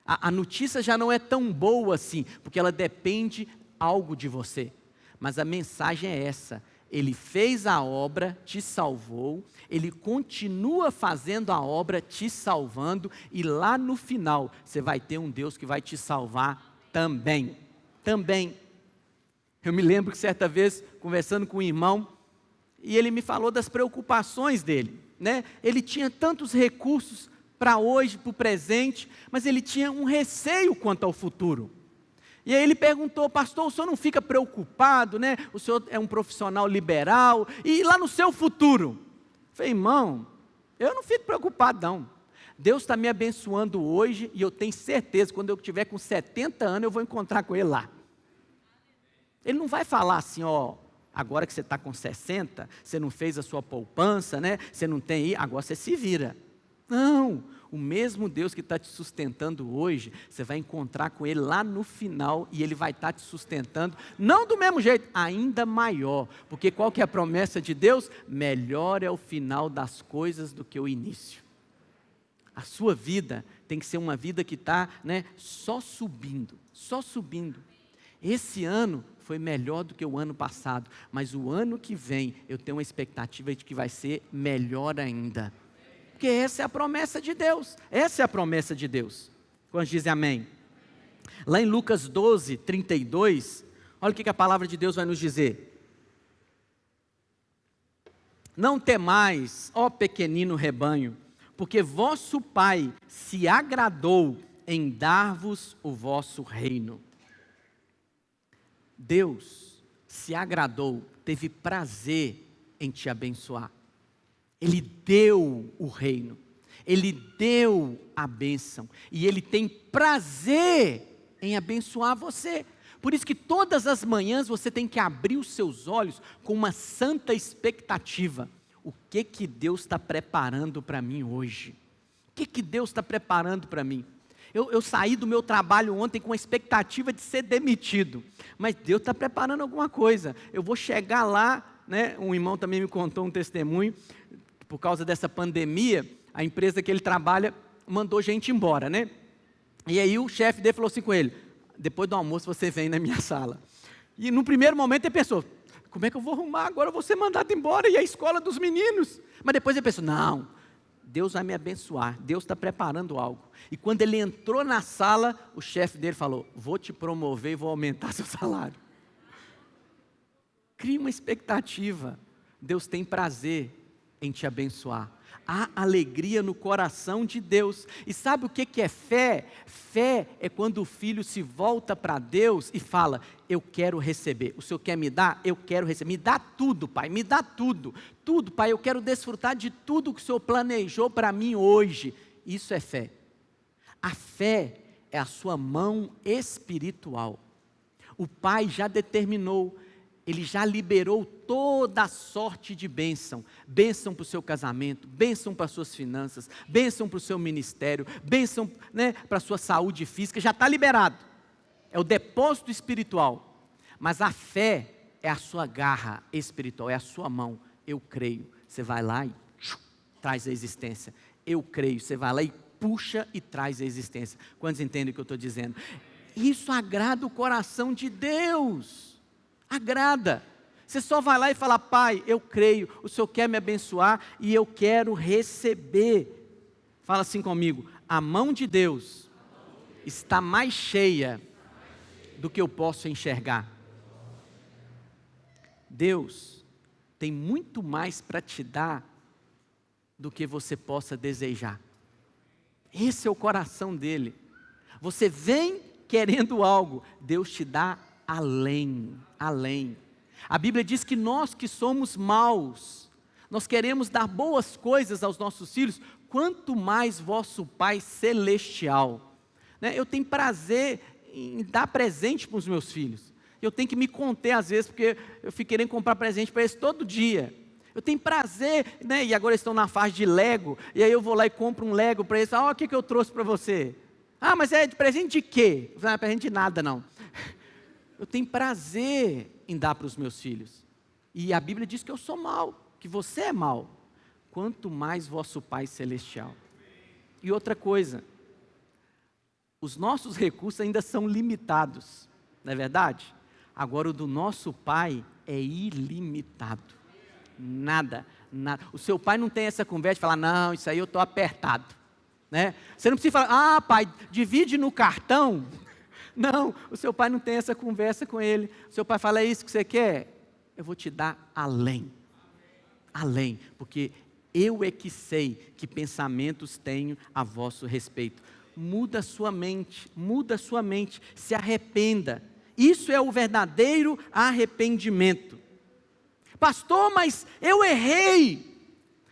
Speaker 1: A notícia já não é tão boa assim, porque ela depende algo de você. Mas a mensagem é essa: Ele fez a obra, te salvou, Ele continua fazendo a obra, te salvando, e lá no final, você vai ter um Deus que vai te salvar também. Também. Eu me lembro que certa vez, conversando com um irmão, e ele me falou das preocupações dele, né? Ele tinha tantos recursos para hoje, para o presente, mas ele tinha um receio quanto ao futuro. E aí ele perguntou: pastor, o senhor não fica preocupado, né? O senhor é um profissional liberal, e lá no seu futuro? Eu falei: irmão, eu não fico preocupado não. Deus está me abençoando hoje, e eu tenho certeza, quando eu estiver com 70 anos, eu vou encontrar com Ele lá. Ele não vai falar assim: Agora que você está com 60, você não fez a sua poupança, né? Você não tem aí, agora você se vira. Não, o mesmo Deus que está te sustentando hoje, você vai encontrar com Ele lá no final e Ele vai estar te sustentando, não do mesmo jeito, ainda maior. Porque qual que é a promessa de Deus? Melhor é o final das coisas do que o início. A sua vida tem que ser uma vida que está, né, só subindo, só subindo. Esse ano foi melhor do que o ano passado, mas o ano que vem eu tenho uma expectativa de que vai ser melhor ainda. Porque essa é a promessa de Deus, essa é a promessa de Deus. Quando dizem amém? Lá em Lucas 12, 32, olha o que a palavra de Deus vai nos dizer. Não temais, ó pequenino rebanho, porque vosso Pai se agradou em dar-vos o vosso reino. Deus se agradou, teve prazer em te abençoar. Ele deu o reino, Ele deu a bênção, e Ele tem prazer em abençoar você. Por isso que todas as manhãs você tem que abrir os seus olhos com uma santa expectativa. O que Deus está preparando para mim hoje? O que Deus está preparando para mim? Eu saí do meu trabalho ontem com a expectativa de ser demitido, mas Deus está preparando alguma coisa. Eu vou chegar lá, né? Um irmão também me contou um testemunho, por causa dessa pandemia, a empresa que ele trabalha mandou gente embora, né? E aí o chefe dele falou assim com ele, depois do almoço você vem na minha sala. E no primeiro momento ele pensou, como é que eu vou arrumar agora, eu vou ser mandado embora, e a escola dos meninos? Mas depois ele pensou, não, Deus vai me abençoar, Deus está preparando algo. E quando ele entrou na sala, o chefe dele falou, vou te promover e vou aumentar seu salário. Crie uma expectativa, Deus tem prazer em te abençoar. Há alegria no coração de Deus. E sabe o que é fé? Fé é quando o filho se volta para Deus e fala, eu quero receber. O Senhor quer me dar? Eu quero receber. Me dá tudo, Pai, me dá tudo. Tudo, Pai, eu quero desfrutar de tudo que o Senhor planejou para mim hoje. Isso é fé. A fé é a sua mão espiritual. O Pai já determinou, Ele já liberou toda a sorte de bênção. Bênção para o seu casamento, bênção para as suas finanças, bênção para o seu ministério, bênção, né, para a sua saúde física, já está liberado. É o depósito espiritual. Mas a fé é a sua garra espiritual, é a sua mão. Eu creio. Você vai lá e traz a existência. Eu creio. Você vai lá e puxa e traz a existência. Quantos entendem o que eu estou dizendo? Isso agrada o coração de Deus. Agrada. Você só vai lá e fala, Pai, eu creio, o Senhor quer me abençoar e eu quero receber. Fala assim comigo, a mão de Deus está mais cheia do que eu posso enxergar. Deus tem muito mais para te dar do que você possa desejar. Esse é o coração dele. Você vem querendo algo, Deus te dá além, além. A Bíblia diz que nós que somos maus, nós queremos dar boas coisas aos nossos filhos, quanto mais vosso Pai Celestial. Né? Eu tenho prazer em dar presente para os meus filhos. Eu tenho que me conter às vezes, porque eu fico querendo comprar presente para eles todo dia. Eu tenho prazer, né? E agora eles estão na fase de Lego, e aí eu vou lá e compro um Lego para eles. Olha o que eu trouxe para você. Ah, mas é de presente de quê? Não é presente de nada não. Eu tenho prazer em dar para os meus filhos. E a Bíblia diz que eu sou mau, que você é mau. Quanto mais vosso Pai Celestial. E outra coisa, os nossos recursos ainda são limitados, não é verdade? Agora o do nosso Pai é ilimitado. Nada. O seu pai não tem essa conversa de falar, não, isso aí eu estou apertado. Né? Você não precisa falar, pai, divide no cartão. Não, o seu pai não tem essa conversa com ele. O seu pai fala, é isso que você quer? Eu vou te dar além. Além, porque eu é que sei que pensamentos tenho a vosso respeito. Muda a sua mente, se arrependa. Isso é o verdadeiro arrependimento. Pastor, mas eu errei,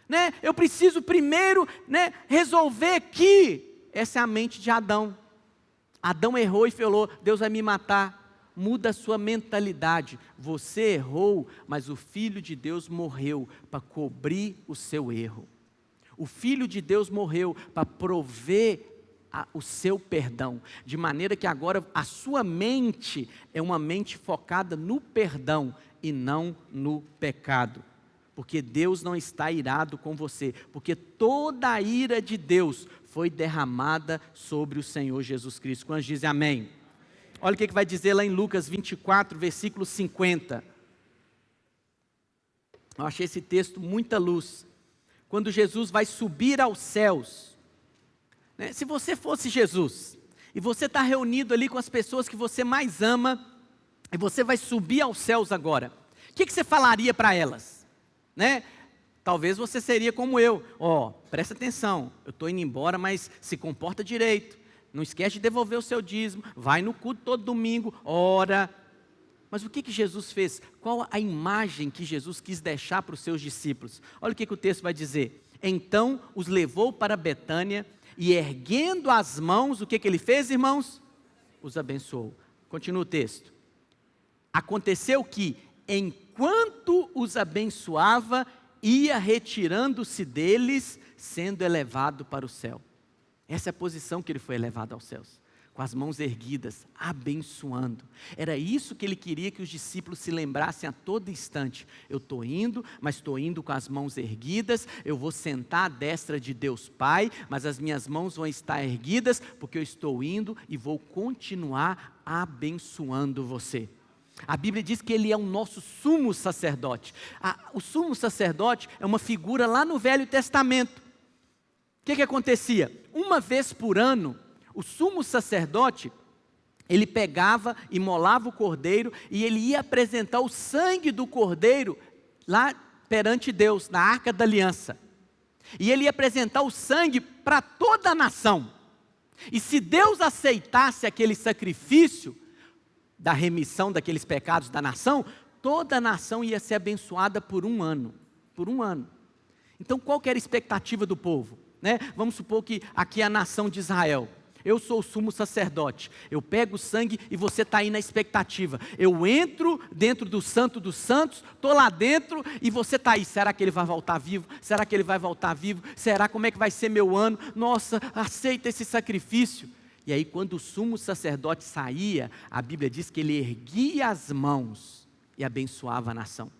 Speaker 1: né? Eu preciso primeiro, né, resolver que essa é a mente de Adão. Adão errou e falou, Deus vai me matar. muda a sua mentalidade. Você errou, mas o Filho de Deus morreu para cobrir o seu erro. O Filho de Deus morreu para prover o seu perdão, de maneira que agora a sua mente é uma mente focada no perdão e não no pecado. Porque Deus não está irado com você, porque toda a ira de Deus foi derramada sobre o Senhor Jesus Cristo. Quando dizem amém? Olha o que vai dizer lá em Lucas 24, versículo 50. Eu achei esse texto muita luz. Quando Jesus vai subir aos céus, né? Se você fosse Jesus, e você está reunido ali com as pessoas que você mais ama, e você vai subir aos céus agora, o que você falaria para elas? Né? Talvez você seria como eu, presta atenção, eu estou indo embora, mas se comporta direito, não esquece de devolver o seu dízimo, vai no culto todo domingo, ora. Mas o que Jesus fez? Qual a imagem que Jesus quis deixar para os seus discípulos? Olha o que o texto vai dizer. Então os levou para Betânia e erguendo as mãos, o que ele fez, irmãos? Os abençoou. Continua o texto. Aconteceu que, enquanto os abençoava, ia retirando-se deles, sendo elevado para o céu. Essa é a posição que ele foi elevado aos céus, com as mãos erguidas, abençoando. Era isso que ele queria que os discípulos se lembrassem a todo instante. Eu estou indo, mas estou indo com as mãos erguidas, eu vou sentar à destra de Deus Pai, mas as minhas mãos vão estar erguidas, porque eu estou indo e vou continuar abençoando você. A Bíblia diz que ele é o nosso sumo sacerdote. O sumo sacerdote é uma figura lá no Velho Testamento. O que acontecia? Uma vez por ano, o sumo sacerdote, ele pegava, imolava o cordeiro e ele ia apresentar o sangue do cordeiro lá perante Deus, na Arca da Aliança. E ele ia apresentar o sangue para toda a nação. E se Deus aceitasse aquele sacrifício da remissão daqueles pecados da nação, toda a nação ia ser abençoada por um ano. Por um ano. Então qual que era a expectativa do povo? Né? Vamos supor que aqui é a nação de Israel. Eu sou o sumo sacerdote, eu pego o sangue e você está aí na expectativa. Eu entro dentro do santo dos santos, estou lá dentro e você está aí. Será que ele vai voltar vivo? Será que ele vai voltar vivo? Será como é que vai ser meu ano? Nossa, aceita esse sacrifício. E aí quando o sumo sacerdote saía, a Bíblia diz que ele erguia as mãos e abençoava a nação.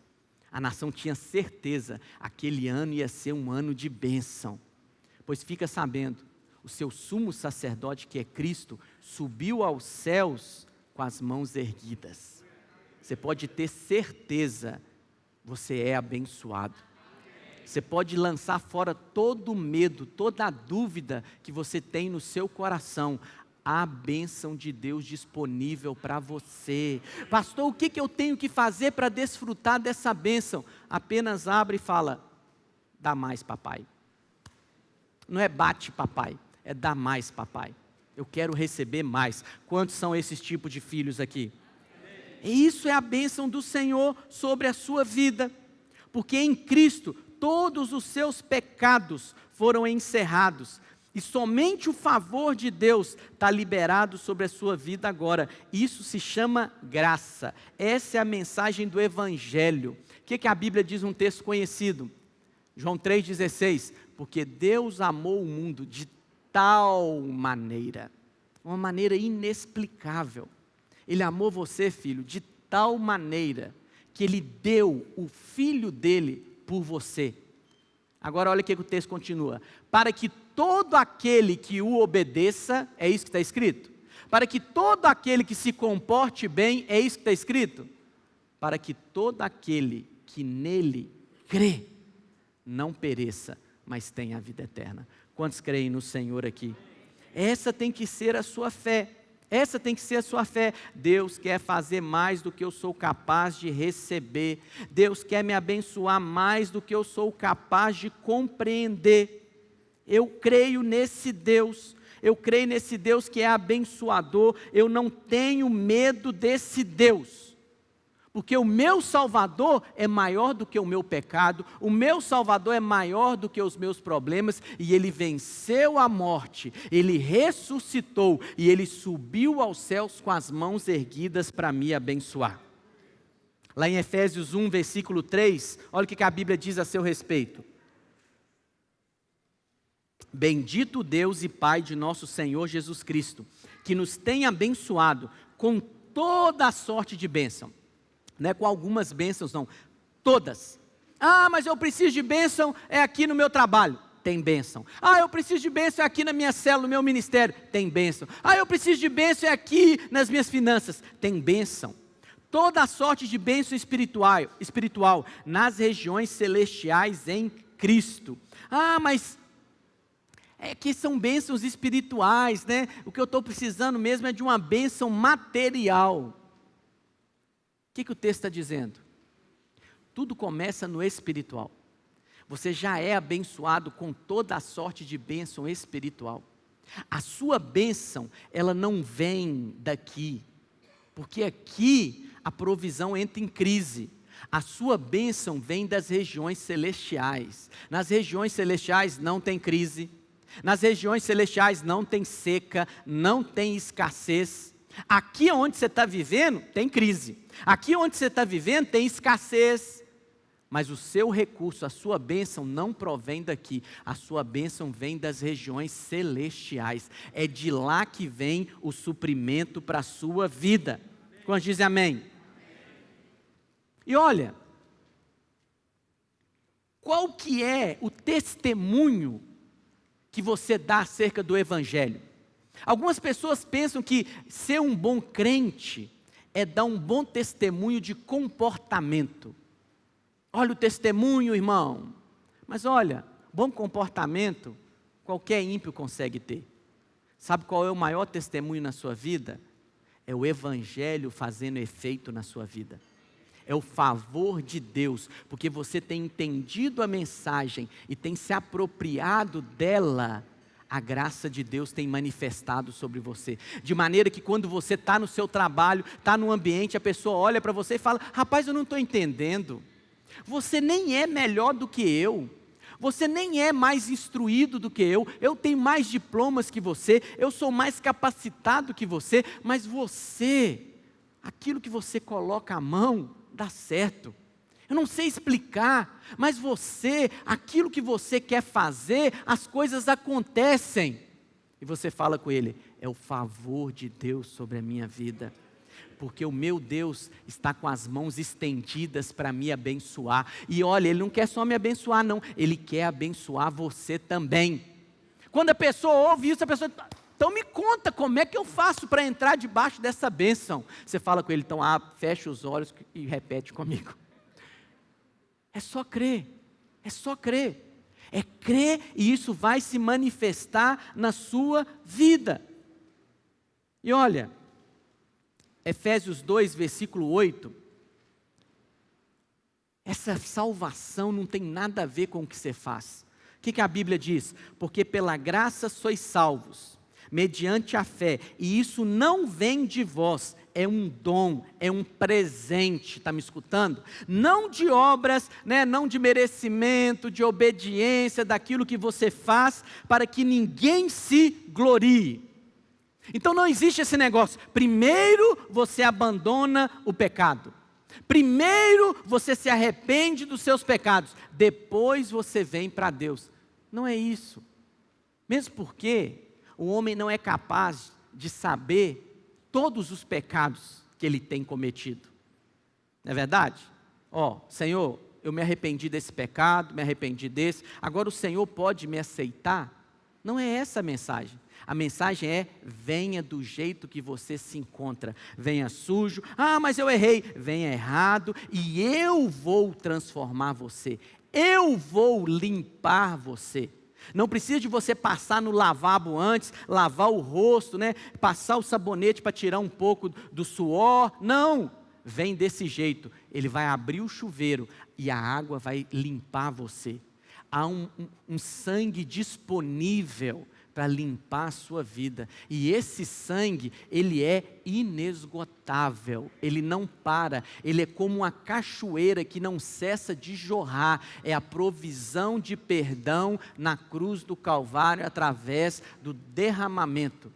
Speaker 1: A nação tinha certeza, aquele ano ia ser um ano de bênção. Pois fica sabendo, o seu sumo sacerdote, que é Cristo, subiu aos céus com as mãos erguidas. Você pode ter certeza, você é abençoado. Você pode lançar fora todo o medo, toda a dúvida que você tem no seu coração. A bênção de Deus disponível para você. Pastor, o que eu tenho que fazer para desfrutar dessa bênção? Apenas abre e fala, dá mais, papai. Não é bate, papai, é dá mais, papai. Eu quero receber mais. Quantos são esses tipos de filhos aqui? E isso é a bênção do Senhor sobre a sua vida. Porque em Cristo, todos os seus pecados foram encerrados. E somente o favor de Deus está liberado sobre a sua vida agora. Isso se chama graça. Essa é a mensagem do Evangelho. O que a Bíblia diz num texto conhecido? João 3,16. Porque Deus amou o mundo de tal maneira, uma maneira inexplicável. Ele amou você, filho, de tal maneira, que Ele deu o Filho dEle por você. Agora olha o que o texto continua. Para que todo aquele que o obedeça, é isso que está escrito? Para que todo aquele que se comporte bem, é isso que está escrito? Para que todo aquele que nele crê, não pereça, mas tenha a vida eterna. Quantos creem no Senhor aqui? Essa tem que ser a sua fé. Essa tem que ser a sua fé. Deus quer fazer mais do que eu sou capaz de receber. Deus quer me abençoar mais do que eu sou capaz de compreender. Eu creio nesse Deus. Eu creio nesse Deus que é abençoador. Eu não tenho medo desse Deus. Porque o meu Salvador é maior do que o meu pecado, o meu Salvador é maior do que os meus problemas, e Ele venceu a morte, Ele ressuscitou, e Ele subiu aos céus com as mãos erguidas para me abençoar. Lá em Efésios 1, versículo 3, olha o que a Bíblia diz a seu respeito. Bendito Deus e Pai de nosso Senhor Jesus Cristo, que nos tem abençoado com toda a sorte de bênção. Não é com algumas bênçãos, não. Todas. Ah, mas eu preciso de bênção, é aqui no meu trabalho. Tem bênção. Ah, eu preciso de bênção, é aqui na minha célula, no meu ministério. Tem bênção. Ah, eu preciso de bênção, é aqui nas minhas finanças. Tem bênção. Toda a sorte de bênção espiritual nas regiões celestiais em Cristo. Ah, mas é que são bênçãos espirituais, né? O que eu estou precisando mesmo é de uma bênção material. O que o texto está dizendo? Tudo começa no espiritual. Você já é abençoado com toda a sorte de bênção espiritual. A sua bênção, ela não vem daqui, porque aqui a provisão entra em crise. A sua bênção vem das regiões celestiais. Nas regiões celestiais não tem crise. Nas regiões celestiais não tem seca, não tem escassez. Aqui onde você está vivendo, tem crise. Aqui onde você está vivendo, tem escassez. Mas o seu recurso, a sua bênção não provém daqui. A sua bênção vem das regiões celestiais. É de lá que vem o suprimento para a sua vida. Quando dizem amém? E olha, qual que é o testemunho que você dá acerca do Evangelho? Algumas pessoas pensam que ser um bom crente é dar um bom testemunho de comportamento. Olha o testemunho, irmão. Mas olha, bom comportamento, qualquer ímpio consegue ter. Sabe qual é o maior testemunho na sua vida? É o Evangelho fazendo efeito na sua vida. É o favor de Deus, porque você tem entendido a mensagem e tem se apropriado dela. A graça de Deus tem manifestado sobre você, de maneira que quando você está no seu trabalho, está no ambiente, a pessoa olha para você e fala: rapaz, eu não estou entendendo, você nem é melhor do que eu, você nem é mais instruído do que eu tenho mais diplomas que você, eu sou mais capacitado que você, mas você, aquilo que você coloca a mão, dá certo. Eu não sei explicar, mas você, aquilo que você quer fazer, as coisas acontecem. E você fala com ele: é o favor de Deus sobre a minha vida, porque o meu Deus está com as mãos estendidas para me abençoar. E olha, Ele não quer só me abençoar não, Ele quer abençoar você também. Quando a pessoa ouve isso, a pessoa: então me conta, como é que eu faço para entrar debaixo dessa bênção? Você fala com ele: então fecha os olhos e repete comigo. É só crer, é só crer. É crer e isso vai se manifestar na sua vida. E olha, Efésios 2, versículo 8. Essa salvação não tem nada a ver com o que você faz. O que a Bíblia diz? Porque pela graça sois salvos, mediante a fé, e isso não vem de vós, é um dom, é um presente, está me escutando? Não de obras, não de merecimento, de obediência, daquilo que você faz, para que ninguém se glorie. Então não existe esse negócio: primeiro você abandona o pecado, primeiro você se arrepende dos seus pecados, depois você vem para Deus. Não é isso, mesmo porque o homem não é capaz de saber todos os pecados que ele tem cometido. Não é verdade? Senhor, eu me arrependi desse pecado, me arrependi desse, agora o Senhor pode me aceitar? Não é essa a mensagem. A mensagem é: venha do jeito que você se encontra, venha sujo, mas eu errei, venha errado, e eu vou transformar você, eu vou limpar você. Não precisa de você passar no lavabo antes, lavar o rosto, passar o sabonete para tirar um pouco do suor. Não, vem desse jeito. Ele vai abrir o chuveiro e a água vai limpar você. Há um sangue disponível para limpar a sua vida. E esse sangue, ele é inesgotável, ele não para, ele é como uma cachoeira que não cessa de jorrar. É a provisão de perdão na cruz do Calvário através do derramamento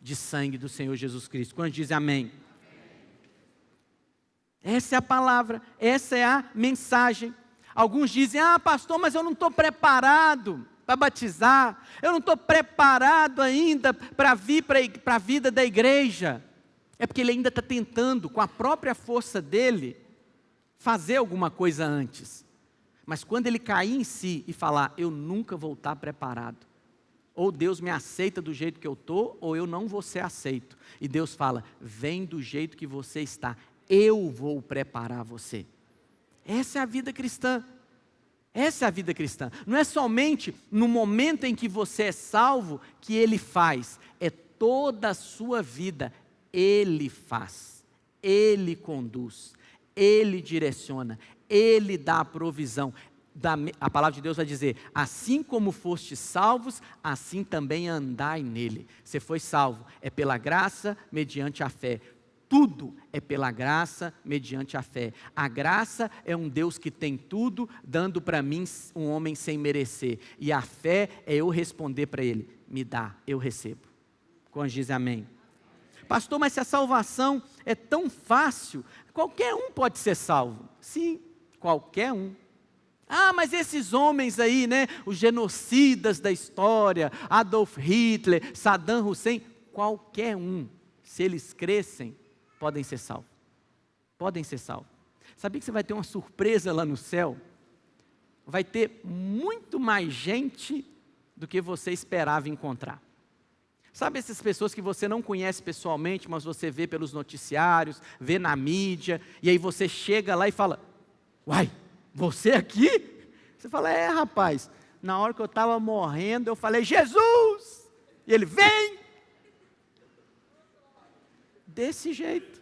Speaker 1: de sangue do Senhor Jesus Cristo. Quando dizem amém? Essa é a palavra, essa é a mensagem. Alguns dizem, pastor, mas eu não estou preparado para batizar, eu não estou preparado ainda para vir para a vida da igreja. É porque ele ainda está tentando, com a própria força dele, fazer alguma coisa antes. Mas quando ele cair em si e falar, eu nunca vou estar preparado, ou Deus me aceita do jeito que eu estou, ou eu não vou ser aceito. E Deus fala, vem do jeito que você está, eu vou preparar você. Essa é a vida cristã. Essa é a vida cristã. Não é somente no momento em que você é salvo que Ele faz. É toda a sua vida. Ele faz. Ele conduz. Ele direciona. Ele dá a provisão. A palavra de Deus vai dizer, assim como fostes salvos, assim também andai nele. Você foi salvo. É pela graça, mediante a fé. Tudo é pela graça, mediante a fé. A graça é um Deus que tem tudo, dando para mim um homem sem merecer. E a fé é eu responder para Ele, me dá, eu recebo. Quando diz amém. Pastor, mas se a salvação é tão fácil, qualquer um pode ser salvo. Sim, qualquer um. Mas esses homens aí, né, os genocidas da história, Adolf Hitler, Saddam Hussein, qualquer um, se eles crescem, podem ser salvos. Podem ser salvos. Sabia que você vai ter uma surpresa lá no céu? Vai ter muito mais gente do que você esperava encontrar. Sabe essas pessoas que você não conhece pessoalmente, mas você vê pelos noticiários, vê na mídia, e aí você chega lá e fala, uai, você aqui? Você fala, rapaz, na hora que eu estava morrendo, eu falei, Jesus! E ele, vem! Desse jeito.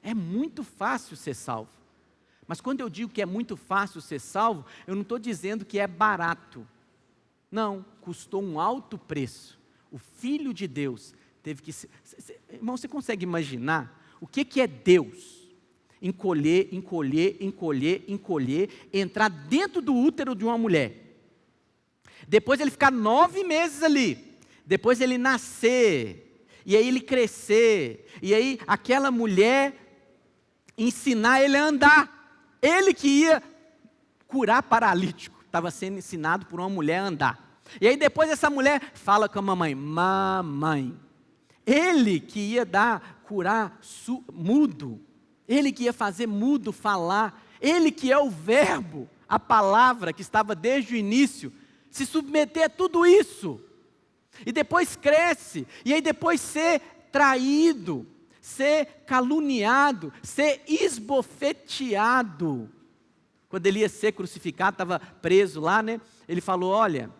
Speaker 1: É muito fácil ser salvo. Mas quando eu digo que é muito fácil ser salvo, eu não estou dizendo que é barato. Não, custou um alto preço. O Filho de Deus teve que... Irmão, você consegue imaginar o que é Deus? Encolher, entrar dentro do útero de uma mulher. Depois ele ficar 9 meses ali. Depois ele nascer... E aí ele crescer, e aí aquela mulher ensinar ele a andar. Ele que ia curar paralítico, estava sendo ensinado por uma mulher a andar. E aí depois essa mulher fala com a mamãe. Ele que ia curar mudo, ele que ia fazer mudo falar, ele que é o verbo, a palavra que estava desde o início, se submeter a tudo isso. E depois cresce, e aí depois ser traído, ser caluniado, ser esbofeteado. Quando ele ia ser crucificado, estava preso lá, né? Ele falou, olha,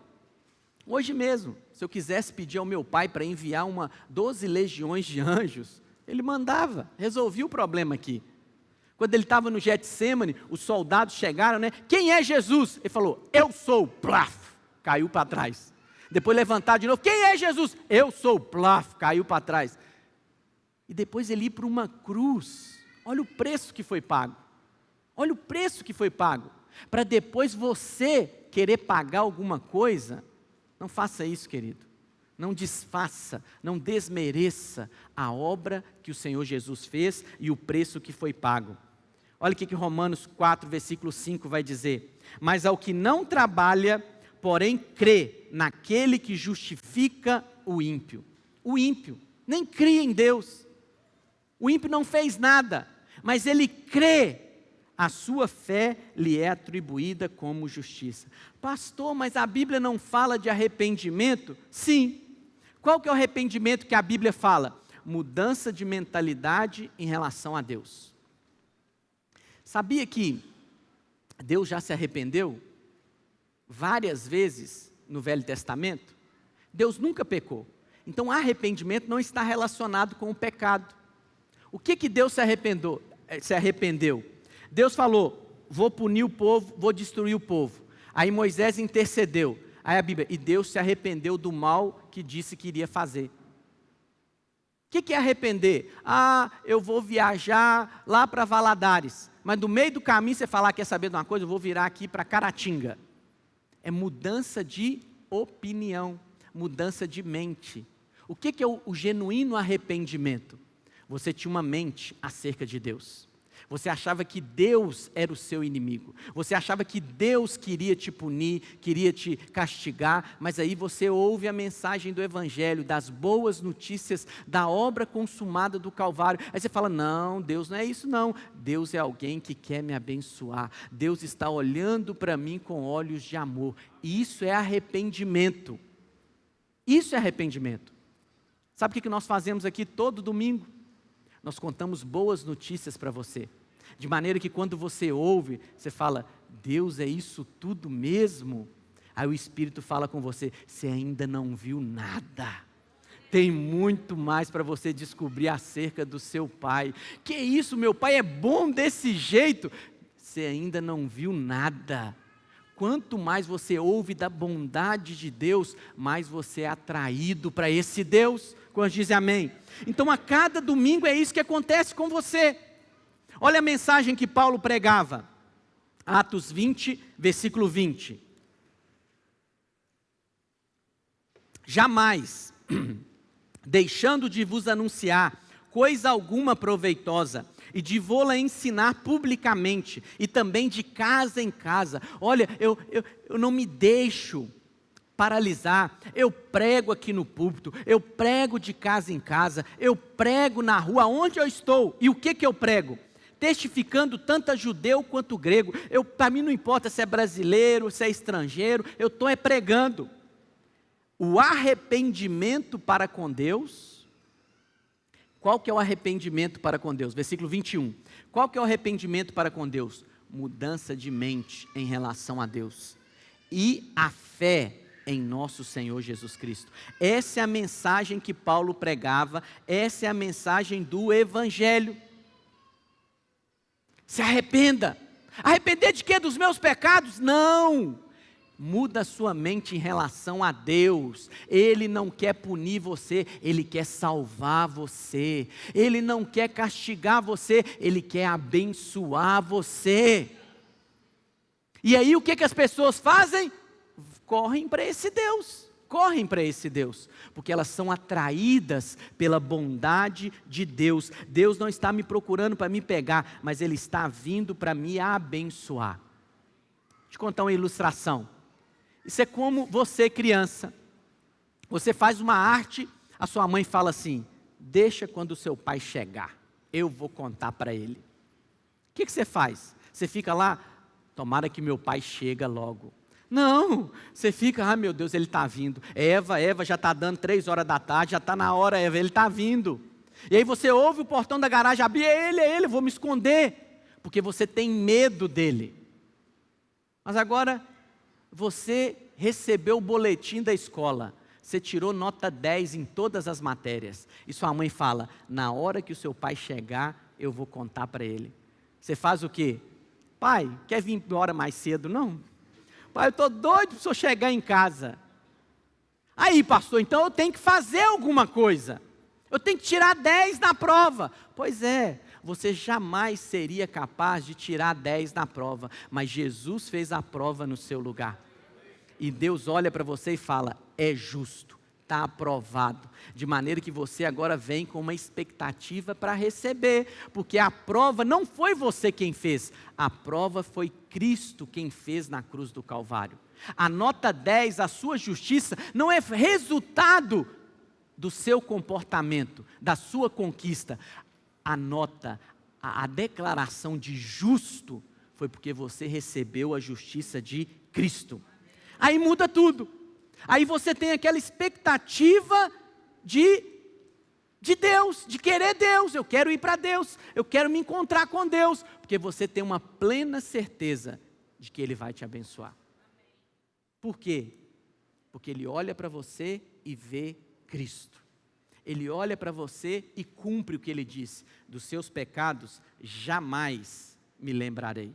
Speaker 1: hoje mesmo, se eu quisesse pedir ao meu pai para enviar 12 legiões de anjos, ele mandava, resolvia o problema aqui. Quando ele estava no Getsêmani, os soldados chegaram, né? Quem é Jesus? Ele falou, eu sou, plaf, caiu para trás. Depois levantar de novo, quem é Jesus? Eu sou, plaf, caiu para trás. E depois ele ir para uma cruz, olha o preço que foi pago. Olha o preço que foi pago. Para depois você querer pagar alguma coisa, não faça isso, querido. Não desfaça, não desmereça a obra que o Senhor Jesus fez e o preço que foi pago. Olha o que Romanos 4, versículo 5 vai dizer. Mas ao que não trabalha, porém crê naquele que justifica o ímpio. O ímpio nem cria em Deus. O ímpio não fez nada, mas ele crê. A sua fé lhe é atribuída como justiça. Pastor, mas a Bíblia não fala de arrependimento? Sim. Qual que é o arrependimento que a Bíblia fala? Mudança de mentalidade em relação a Deus. Sabia que Deus já se arrependeu várias vezes no Velho Testamento? Deus nunca pecou. Então arrependimento não está relacionado com o pecado. O que Deus se arrependeu? Deus falou, vou punir o povo, vou destruir o povo. Aí Moisés intercedeu. Aí a Bíblia, e Deus se arrependeu do mal que disse que iria fazer. O que é arrepender? Eu vou viajar lá para Valadares, mas no meio do caminho você falar, quer saber de uma coisa? Eu vou virar aqui para Caratinga. É mudança de opinião, mudança de mente. O que é o genuíno arrependimento? Você tinha uma mente acerca de Deus. Você achava que Deus era o seu inimigo. Você achava que Deus queria te punir, queria te castigar, mas aí você ouve a mensagem do Evangelho, das boas notícias, da obra consumada do Calvário. Aí você fala, não, Deus não é isso não. Deus é alguém que quer me abençoar. Deus está olhando para mim com olhos de amor. Isso é arrependimento. Isso é arrependimento. Sabe o que nós fazemos aqui todo domingo? Nós contamos boas notícias para você. De maneira que quando você ouve, você fala, Deus é isso tudo mesmo? Aí o Espírito fala com você, você ainda não viu nada. Tem muito mais para você descobrir acerca do seu Pai. Que isso, meu Pai é bom desse jeito? Você ainda não viu nada. Quanto mais você ouve da bondade de Deus, mais você é atraído para esse Deus. Quando dizem amém. Então a cada domingo é isso que acontece com você. Olha a mensagem que Paulo pregava. Atos 20, versículo 20. Jamais, deixando de vos anunciar coisa alguma proveitosa, e de vô-la ensinar publicamente, e também de casa em casa. Olha, eu não me deixo paralisar, eu prego aqui no púlpito, eu prego de casa em casa, eu prego na rua, onde eu estou, e o que eu prego? Testificando tanto a judeu quanto grego, para mim não importa se é brasileiro, se é estrangeiro, eu estou pregando. O arrependimento para com Deus, qual que é o arrependimento para com Deus? Versículo 21, qual que é o arrependimento para com Deus? Mudança de mente em relação a Deus, e a fé em nosso Senhor Jesus Cristo. Essa é a mensagem que Paulo pregava, essa é a mensagem do Evangelho. Se arrependa. Arrepender de quê? Dos meus pecados? Não. Muda a sua mente em relação a Deus. Ele não quer punir você, Ele quer salvar você. Ele não quer castigar você, Ele quer abençoar você. E aí o que as pessoas fazem? Correm para esse Deus. Correm para esse Deus, porque elas são atraídas pela bondade de Deus. Deus não está me procurando para me pegar, mas Ele está vindo para me abençoar. Deixa eu contar uma ilustração. Isso é como você, criança, você faz uma arte, a sua mãe fala assim, deixa quando o seu pai chegar, eu vou contar para ele. O que você faz? Você fica lá, tomara que meu pai chega logo. Não, você fica, meu Deus, ele está vindo. Eva já está dando 3 horas da tarde, já está na hora, Eva, ele está vindo. E aí você ouve o portão da garagem abrir, é ele, vou me esconder, porque você tem medo dele. Mas agora, você recebeu o boletim da escola, você tirou nota 10 em todas as matérias, e sua mãe fala, na hora que o seu pai chegar, eu vou contar para ele. Você faz o quê? Pai, quer vir embora mais cedo? Não. Pai, eu estou doido para o senhor chegar em casa. Aí, pastor, então eu tenho que fazer alguma coisa. Eu tenho que tirar 10 na prova. Pois é, você jamais seria capaz de tirar 10 na prova, mas Jesus fez a prova no seu lugar. E Deus olha para você e fala, é justo, está aprovado. De maneira que você agora vem com uma expectativa para receber, porque a prova não foi você quem fez, a prova foi Cristo quem fez na cruz do Calvário. A nota 10, a sua justiça, não é resultado do seu comportamento, da sua conquista. A nota, a declaração de justo, foi porque você recebeu a justiça de Cristo. Aí muda tudo. Aí você tem aquela expectativa de Deus, de querer Deus. Eu quero ir para Deus, eu quero me encontrar com Deus, porque você tem uma plena certeza de que Ele vai te abençoar. Por quê? Porque Ele olha para você e vê Cristo. Ele olha para você e cumpre o que Ele disse, dos seus pecados jamais me lembrarei.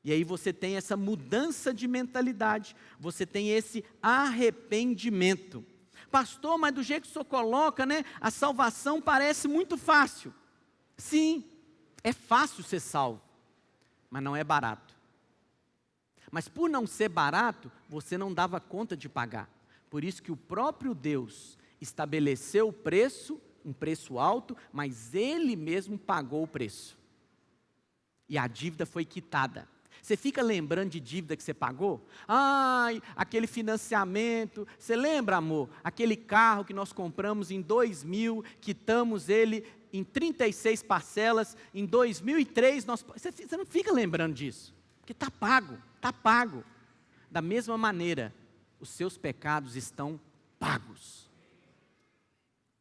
Speaker 1: E aí você tem essa mudança de mentalidade, você tem esse arrependimento. Pastor, mas do jeito que o senhor coloca, né, a salvação parece muito fácil. Sim, é fácil ser salvo, mas não é barato. Mas por não ser barato, você não dava conta de pagar. Por isso que o próprio Deus estabeleceu o preço, um preço alto, mas Ele mesmo pagou o preço. E a dívida foi quitada. Você fica lembrando de dívida que você pagou? Ai, aquele financiamento. Você lembra, amor? Aquele carro que nós compramos em 2000, quitamos ele em 36 parcelas. Em 2003, você não fica lembrando disso. Porque está pago, está pago. Da mesma maneira, os seus pecados estão pagos.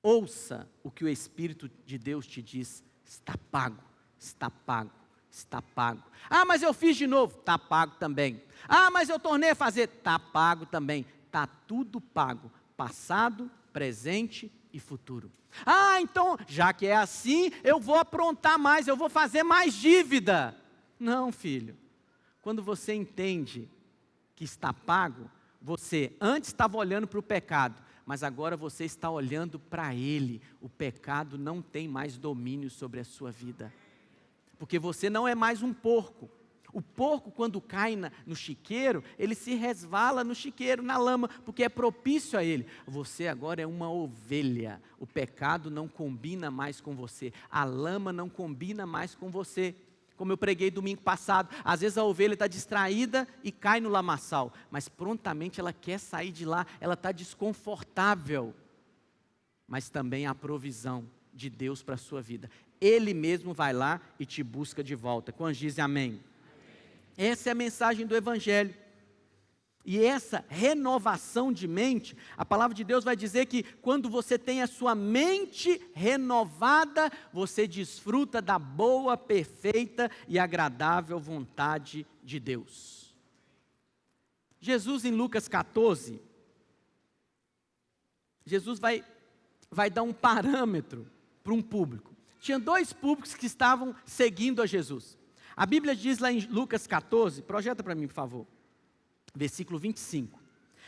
Speaker 1: Ouça o que o Espírito de Deus te diz. Está pago, está pago. Está pago. Ah, mas eu fiz de novo. Está pago também. Ah, mas eu tornei a fazer. Está pago também. Está tudo pago. Passado, presente e futuro. Ah, então, já que é assim, eu vou aprontar mais, eu vou fazer mais dívida. Não, filho. Quando você entende que está pago, você antes estava olhando para o pecado, mas agora você está olhando para Ele. O pecado não tem mais domínio sobre a sua vida. Porque você não é mais um porco. O porco, quando cai no chiqueiro, ele se resvala no chiqueiro, na lama, porque é propício a ele. Você agora é uma ovelha. O pecado não combina mais com você. A lama não combina mais com você. Como eu preguei domingo passado, às vezes a ovelha está distraída e cai no lamaçal, mas prontamente ela quer sair de lá, ela está desconfortável. Mas também há provisão de Deus para a sua vida. Ele mesmo vai lá e te busca de volta. Quantos dizem amém? Amém? Essa é a mensagem do Evangelho. E essa renovação de mente, a palavra de Deus vai dizer que quando você tem a sua mente renovada, você desfruta da boa, perfeita e agradável vontade de Deus. Jesus em Lucas 14, Jesus vai dar um parâmetro para um público. Tinha dois públicos que estavam seguindo a Jesus. A Bíblia diz lá em Lucas 14, projeta para mim, por favor, versículo 25.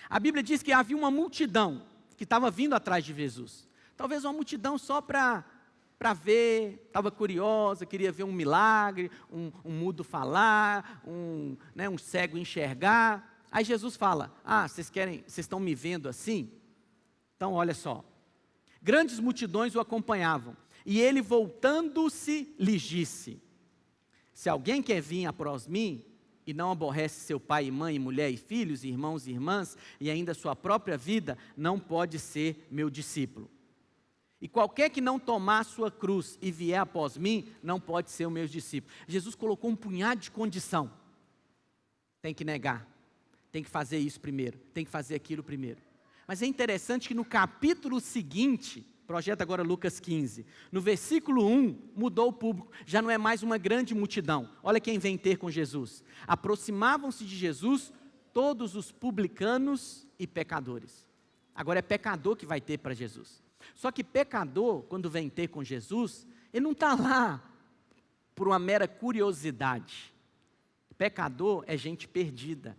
Speaker 1: A Bíblia diz que havia uma multidão que estava vindo atrás de Jesus. Talvez uma multidão só para ver, estava curiosa, queria ver um milagre, um mudo falar, um cego enxergar. Aí Jesus fala, vocês estão me vendo assim? Então olha só, grandes multidões o acompanhavam. E ele, voltando-se, lhes disse: se alguém quer vir após mim, e não aborrece seu pai e mãe, mulher e filhos, irmãos e irmãs, e ainda sua própria vida, não pode ser meu discípulo. E qualquer que não tomar sua cruz e vier após mim, não pode ser o meu discípulo. Jesus colocou um punhado de condição. Tem que negar, tem que fazer isso primeiro, tem que fazer aquilo primeiro. Mas é interessante que no capítulo seguinte, projeta agora Lucas 15, no versículo 1, mudou o público, já não é mais uma grande multidão. Olha quem vem ter com Jesus. Aproximavam-se de Jesus todos os publicanos e pecadores. Agora é pecador que vai ter para Jesus. Só que pecador, quando vem ter com Jesus, ele não está lá por uma mera curiosidade. Pecador é gente perdida,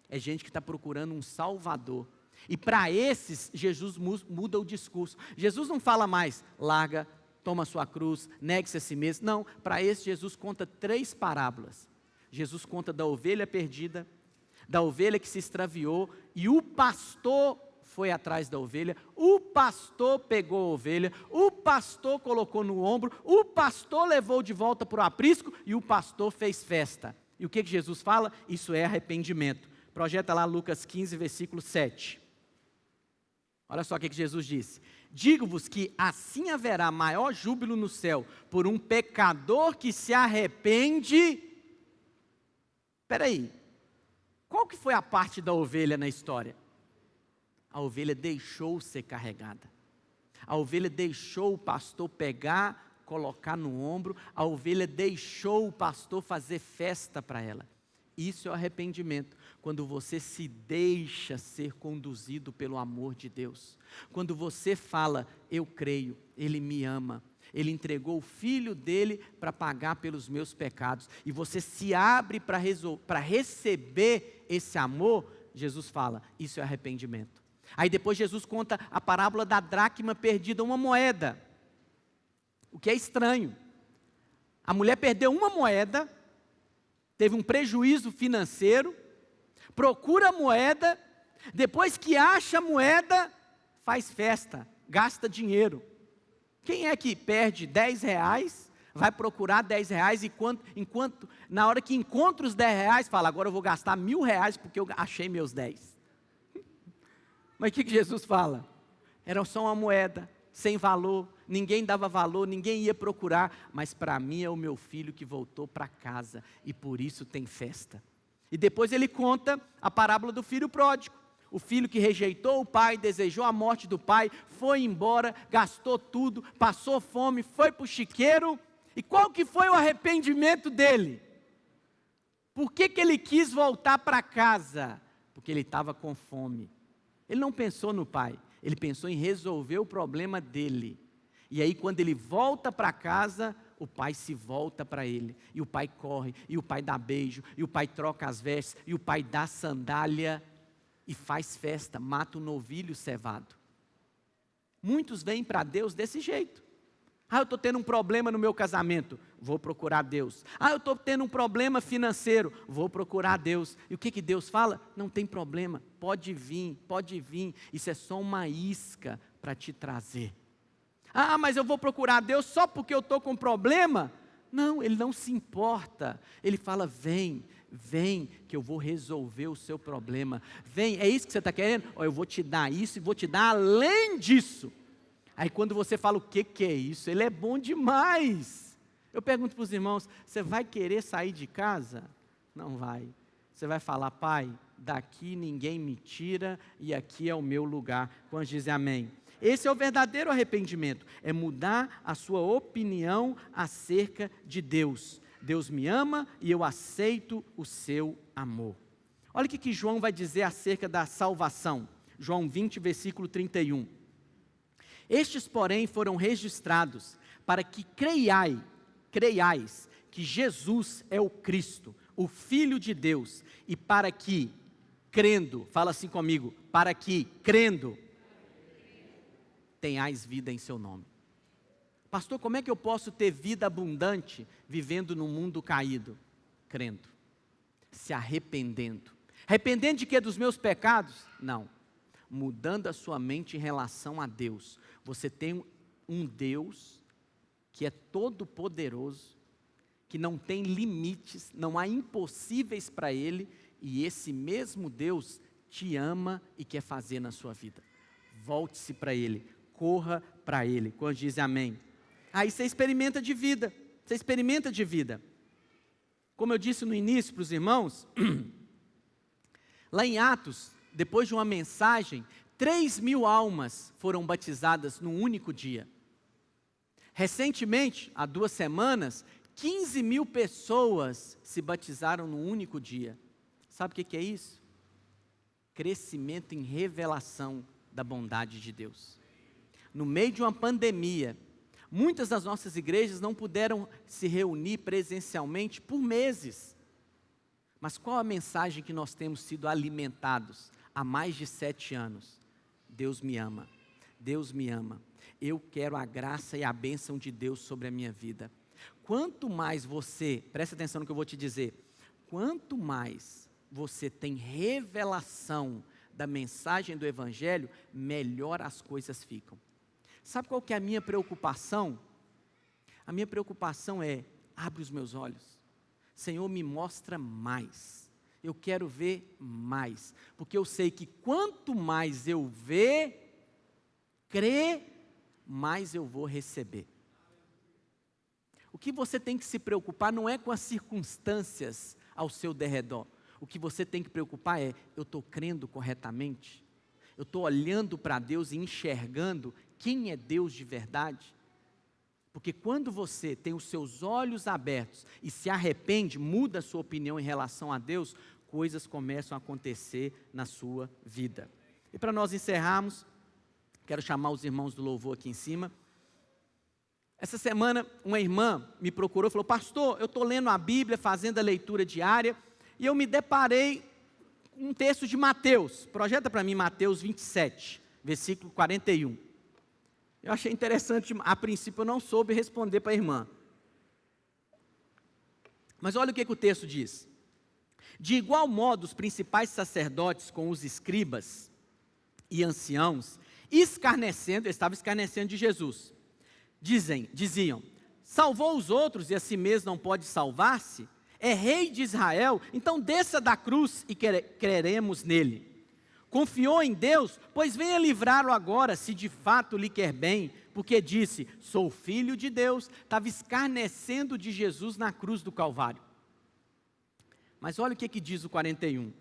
Speaker 1: é gente que está procurando um Salvador. E para esses, Jesus muda o discurso. Jesus não fala mais, larga, toma a sua cruz, negue-se a si mesmo. Não, para esses Jesus conta 3 parábolas. Jesus conta da ovelha perdida, da ovelha que se extraviou, e o pastor foi atrás da ovelha, o pastor pegou a ovelha, o pastor colocou no ombro, o pastor levou de volta para o aprisco, e o pastor fez festa. E o que Jesus fala? Isso é arrependimento. Projeta lá Lucas 15, versículo 7. Olha só o que Jesus disse: digo-vos que assim haverá maior júbilo no céu por um pecador que se arrepende. Espera aí, qual que foi a parte da ovelha na história? A ovelha deixou ser carregada. A ovelha deixou o pastor pegar, colocar no ombro. A ovelha deixou o pastor fazer festa para ela. Isso é o arrependimento, quando você se deixa ser conduzido pelo amor de Deus. Quando você fala, eu creio, Ele me ama, Ele entregou o Filho dele para pagar pelos meus pecados. E você se abre para receber esse amor, Jesus fala, isso é arrependimento. Aí depois Jesus conta a parábola da dracma perdida, uma moeda. O que é estranho. A mulher perdeu uma moeda, teve um prejuízo financeiro, procura a moeda, depois que acha a moeda, faz festa, gasta dinheiro. Quem é que perde 10 reais, vai procurar 10 reais, enquanto na hora que encontra os 10 reais, fala, agora eu vou gastar 1.000 reais porque eu achei meus 10. Mas o que Jesus fala? Era só uma moeda, sem valor, ninguém dava valor, ninguém ia procurar, mas para mim é o meu filho que voltou para casa, e por isso tem festa. E depois ele conta a parábola do filho pródigo. O filho que rejeitou o pai, desejou a morte do pai, foi embora, gastou tudo, passou fome, foi para o chiqueiro. E qual que foi o arrependimento dele? Por que ele quis voltar para casa? Porque ele estava com fome. Ele não pensou no pai, ele pensou em resolver o problema dele. E aí quando ele volta para casa, o pai se volta para ele. E o pai corre, e o pai dá beijo, e o pai troca as vestes, e o pai dá sandália e faz festa, mata um novilho cevado. Muitos vêm para Deus desse jeito. Eu estou tendo um problema no meu casamento, vou procurar Deus. Eu estou tendo um problema financeiro, vou procurar Deus. E o que Deus fala? Não tem problema, pode vir, isso é só uma isca para te trazer. Mas eu vou procurar Deus só porque eu estou com problema? Não, Ele não se importa. Ele fala, vem que eu vou resolver o seu problema. Vem, é isso que você está querendo? Eu vou te dar isso e vou te dar além disso. Aí quando você fala, o que é isso? Ele é bom demais. Eu pergunto para os irmãos, você vai querer sair de casa? Não vai. Você vai falar, pai, daqui ninguém me tira e aqui é o meu lugar. Quando dizem amém. Esse é o verdadeiro arrependimento, é mudar a sua opinião acerca de Deus. Deus me ama e eu aceito o seu amor. Olha o que João vai dizer acerca da salvação. João 20, versículo 31. Estes, porém, foram registrados para que creiais que Jesus é o Cristo, o Filho de Deus, e para que, crendo, fala assim comigo, para que, crendo, tenhais vida em seu nome. Pastor, como é que eu posso ter vida abundante vivendo num mundo caído? Crendo, se arrependendo. Arrependendo de quê? Dos meus pecados? Não. Mudando a sua mente em relação a Deus. Você tem um Deus que é todo poderoso, que não tem limites, não há impossíveis para Ele, e esse mesmo Deus te ama e quer fazer na sua vida. Volte-se para Ele, corra para Ele. Quando diz amém. Aí você experimenta de vida. Como eu disse no início para os irmãos, lá em Atos, depois de uma mensagem, 3.000 almas foram batizadas num único dia. Recentemente, há 2 semanas, 15.000 pessoas se batizaram num único dia. Sabe o que é isso? Crescimento em revelação da bondade de Deus. No meio de uma pandemia, muitas das nossas igrejas não puderam se reunir presencialmente por meses. Mas qual a mensagem que nós temos sido alimentados há mais de 7 anos? Deus me ama, Deus me ama. Eu quero a graça e a bênção de Deus sobre a minha vida. Quanto mais você, presta atenção no que eu vou te dizer, quanto mais você tem revelação da mensagem do Evangelho, melhor as coisas ficam. Sabe qual que é a minha preocupação? A minha preocupação é, abre os meus olhos. Senhor, me mostra mais. Eu quero ver mais. Porque eu sei que quanto mais eu ver, crer, mais eu vou receber. O que você tem que se preocupar não é com as circunstâncias ao seu derredor. O que você tem que preocupar é, eu estou crendo corretamente? Eu estou olhando para Deus e enxergando quem é Deus de verdade? Porque quando você tem os seus olhos abertos e se arrepende, muda a sua opinião em relação a Deus, coisas começam a acontecer na sua vida. E para nós encerrarmos, quero chamar os irmãos do louvor aqui em cima. Essa semana, uma irmã me procurou e falou: pastor, eu estou lendo a Bíblia, fazendo a leitura diária, e eu me deparei com um texto de Mateus. Projeta para mim Mateus 27, versículo 41. Eu achei interessante, a princípio eu não soube responder para a irmã. Mas olha o que o texto diz. De igual modo, os principais sacerdotes com os escribas e anciãos, escarnecendo, eles estavam escarnecendo de Jesus, diziam: salvou os outros e a si mesmo não pode salvar-se? É rei de Israel, então desça da cruz e creremos nele. Confiou em Deus? Pois venha livrá-lo agora, se de fato lhe quer bem, porque disse: sou filho de Deus. Estava escarnecendo de Jesus na cruz do Calvário. Mas olha o que diz o 41.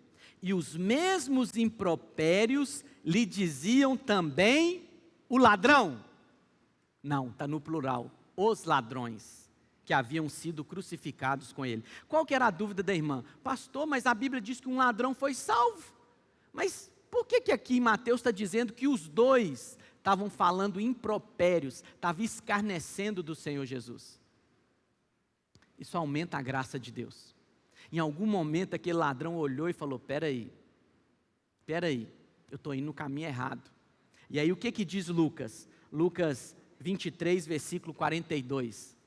Speaker 1: E os mesmos impropérios lhe diziam também o ladrão. Não, está no plural. Os ladrões que haviam sido crucificados com ele. Qual que era a dúvida da irmã? Pastor, mas a Bíblia diz que um ladrão foi salvo. Mas por que aqui em Mateus está dizendo que os dois estavam falando impropérios, estavam escarnecendo do Senhor Jesus? Isso aumenta a graça de Deus. Em algum momento aquele ladrão olhou e falou: peraí, eu estou indo no caminho errado. E aí o que diz Lucas? Lucas 23, versículo 42.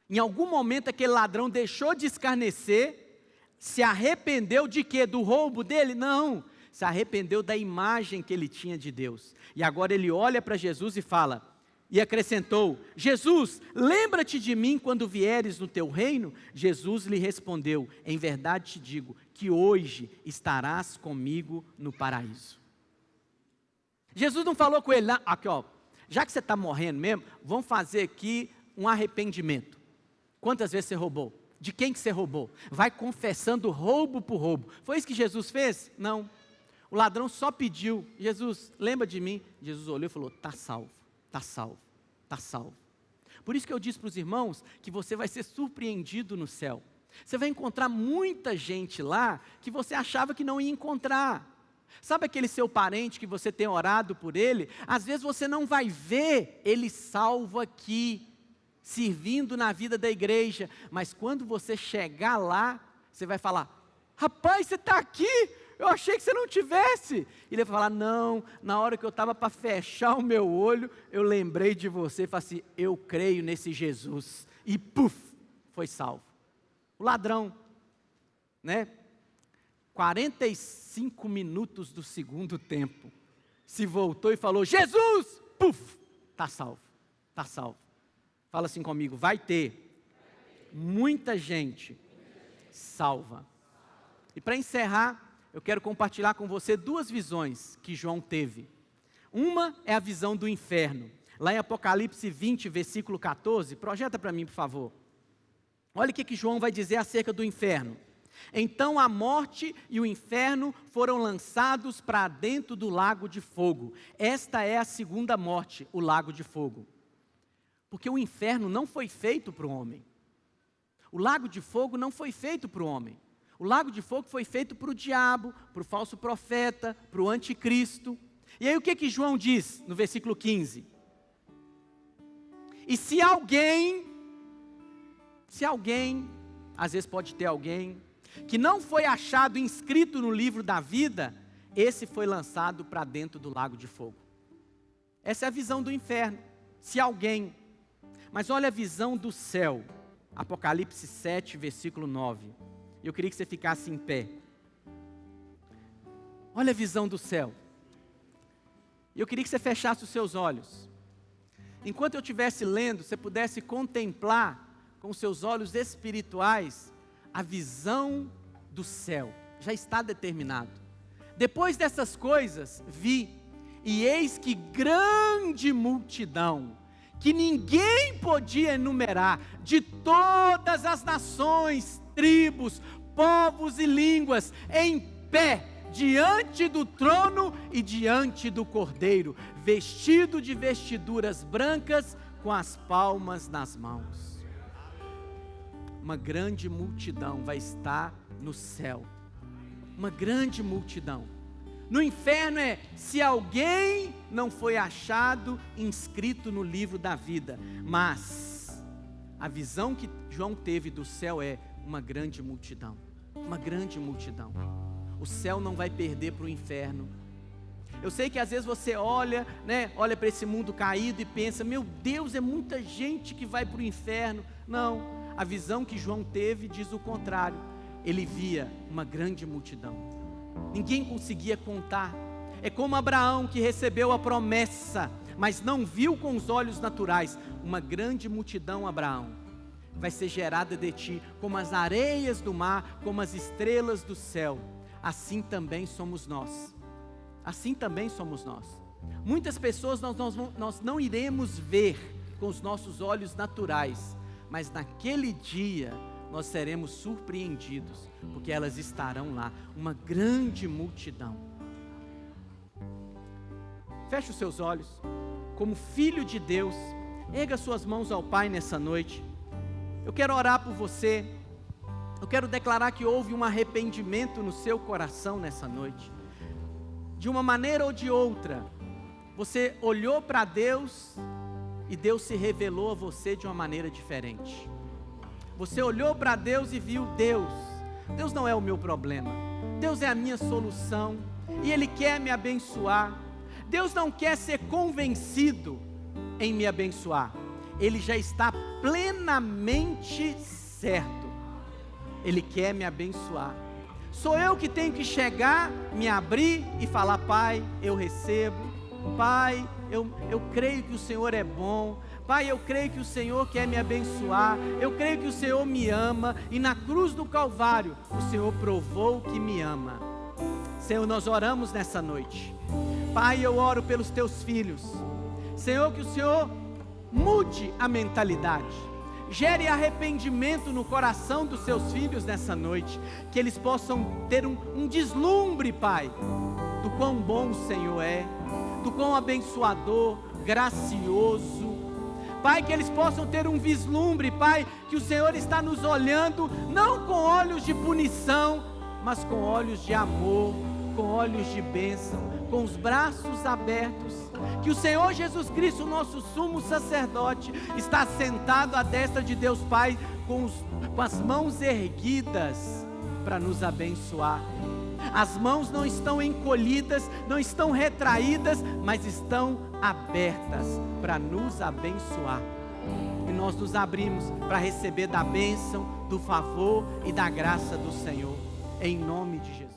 Speaker 1: Em algum momento aquele ladrão deixou de escarnecer, se arrependeu de quê? Do roubo dele? Não, se arrependeu da imagem que ele tinha de Deus. E agora ele olha para Jesus e fala, e acrescentou: Jesus, lembra-te de mim quando vieres no teu reino? Jesus lhe respondeu: em verdade te digo, que hoje estarás comigo no paraíso. Jesus não falou com ele, não, aqui ó, já que você está morrendo mesmo, vamos fazer aqui um arrependimento. Quantas vezes você roubou? De quem que você roubou? Vai confessando roubo por roubo. Foi isso que Jesus fez? Não. O ladrão só pediu: Jesus, lembra de mim. Jesus olhou e falou: está salvo, está salvo, está salvo. Por isso que eu disse para os irmãos que você vai ser surpreendido no céu. Você vai encontrar muita gente lá que você achava que não ia encontrar. Sabe aquele seu parente que você tem orado por ele? Às vezes você não vai ver ele salvo aqui, servindo na vida da igreja, mas quando você chegar lá, você vai falar: rapaz, você está aqui? Eu achei que você não tivesse. E ele vai falar: não, na hora que eu estava para fechar o meu olho, eu lembrei de você, e falei assim: eu creio nesse Jesus, e puf, foi salvo. O ladrão, né? 45 minutos do segundo tempo, se voltou e falou: Jesus, puf, está salvo, está salvo. Fala assim comigo: vai ter muita gente salva. E para encerrar, eu quero compartilhar com você duas visões que João teve. Uma é a visão do inferno. Lá em Apocalipse 20, versículo 14, projeta para mim, por favor. Olha o que João vai dizer acerca do inferno. Então a morte e o inferno foram lançados para dentro do lago de fogo. Esta é a segunda morte, o lago de fogo. Porque o inferno não foi feito para o homem. O lago de fogo não foi feito para o homem. O lago de fogo foi feito para o diabo, para o falso profeta, para o anticristo. E aí o que João diz no versículo 15? E se alguém, às vezes pode ter alguém, que não foi achado inscrito no livro da vida, esse foi lançado para dentro do lago de fogo. Essa é a visão do inferno. Se alguém. Mas olha a visão do céu. Apocalipse 7, versículo 9. Eu queria que você ficasse em pé. Olha a visão do céu. Eu queria que você fechasse os seus olhos. Enquanto eu estivesse lendo, você pudesse contemplar com os seus olhos espirituais a visão do céu. Já está determinado. Depois dessas coisas, vi, e eis que grande multidão, que ninguém podia enumerar, de todas as nações, tribos, povos e línguas, em pé, diante do trono e diante do Cordeiro, vestido de vestiduras brancas, com as palmas nas mãos. Uma grande multidão vai estar no céu. Uma grande multidão. No inferno é se alguém não foi achado inscrito no livro da vida. Mas a visão que João teve do céu é uma grande multidão. Uma grande multidão. O céu não vai perder para o inferno. Eu sei que às vezes você olha para esse mundo caído e pensa, meu Deus, é muita gente que vai para o inferno. Não, a visão que João teve diz o contrário. Ele via uma grande multidão. Ninguém conseguia contar. É como Abraão que recebeu a promessa, mas não viu com os olhos naturais. Uma grande multidão, Abraão, vai ser gerada de ti, como as areias do mar, como as estrelas do céu. Assim também somos nós. Assim também somos nós. Muitas pessoas nós não iremos ver com os nossos olhos naturais, mas naquele dia nós seremos surpreendidos, porque elas estarão lá, uma grande multidão. Feche os seus olhos, como filho de Deus, erga suas mãos ao Pai nessa noite. Eu quero orar por você, eu quero declarar que houve um arrependimento no seu coração nessa noite. De uma maneira ou de outra, você olhou para Deus e Deus se revelou a você de uma maneira diferente. Você olhou para Deus e viu, Deus não é o meu problema, Deus é a minha solução e Ele quer me abençoar. Deus não quer ser convencido em me abençoar, Ele já está plenamente certo, Ele quer me abençoar. Sou eu que tenho que chegar, me abrir e falar, Pai, eu recebo, Pai, eu creio que o Senhor é bom, Pai, eu creio que o Senhor quer me abençoar, eu creio que o Senhor me ama, e na cruz do Calvário, o Senhor provou que me ama. Senhor, nós oramos nessa noite. Pai, eu oro pelos teus filhos. Senhor, que o Senhor mude a mentalidade, gere arrependimento no coração dos seus filhos nessa noite, que eles possam ter um deslumbre, Pai, do quão bom o Senhor é, do quão abençoador, gracioso. Pai, que eles possam ter um vislumbre, Pai, que o Senhor está nos olhando, não com olhos de punição, mas com olhos de amor, com olhos de bênção, com os braços abertos. Que o Senhor Jesus Cristo, nosso sumo sacerdote, está sentado à destra de Deus Pai, com as mãos erguidas para nos abençoar. As mãos não estão encolhidas, não estão retraídas, mas estão abertas para nos abençoar. E nós nos abrimos para receber da bênção, do favor e da graça do Senhor, em nome de Jesus.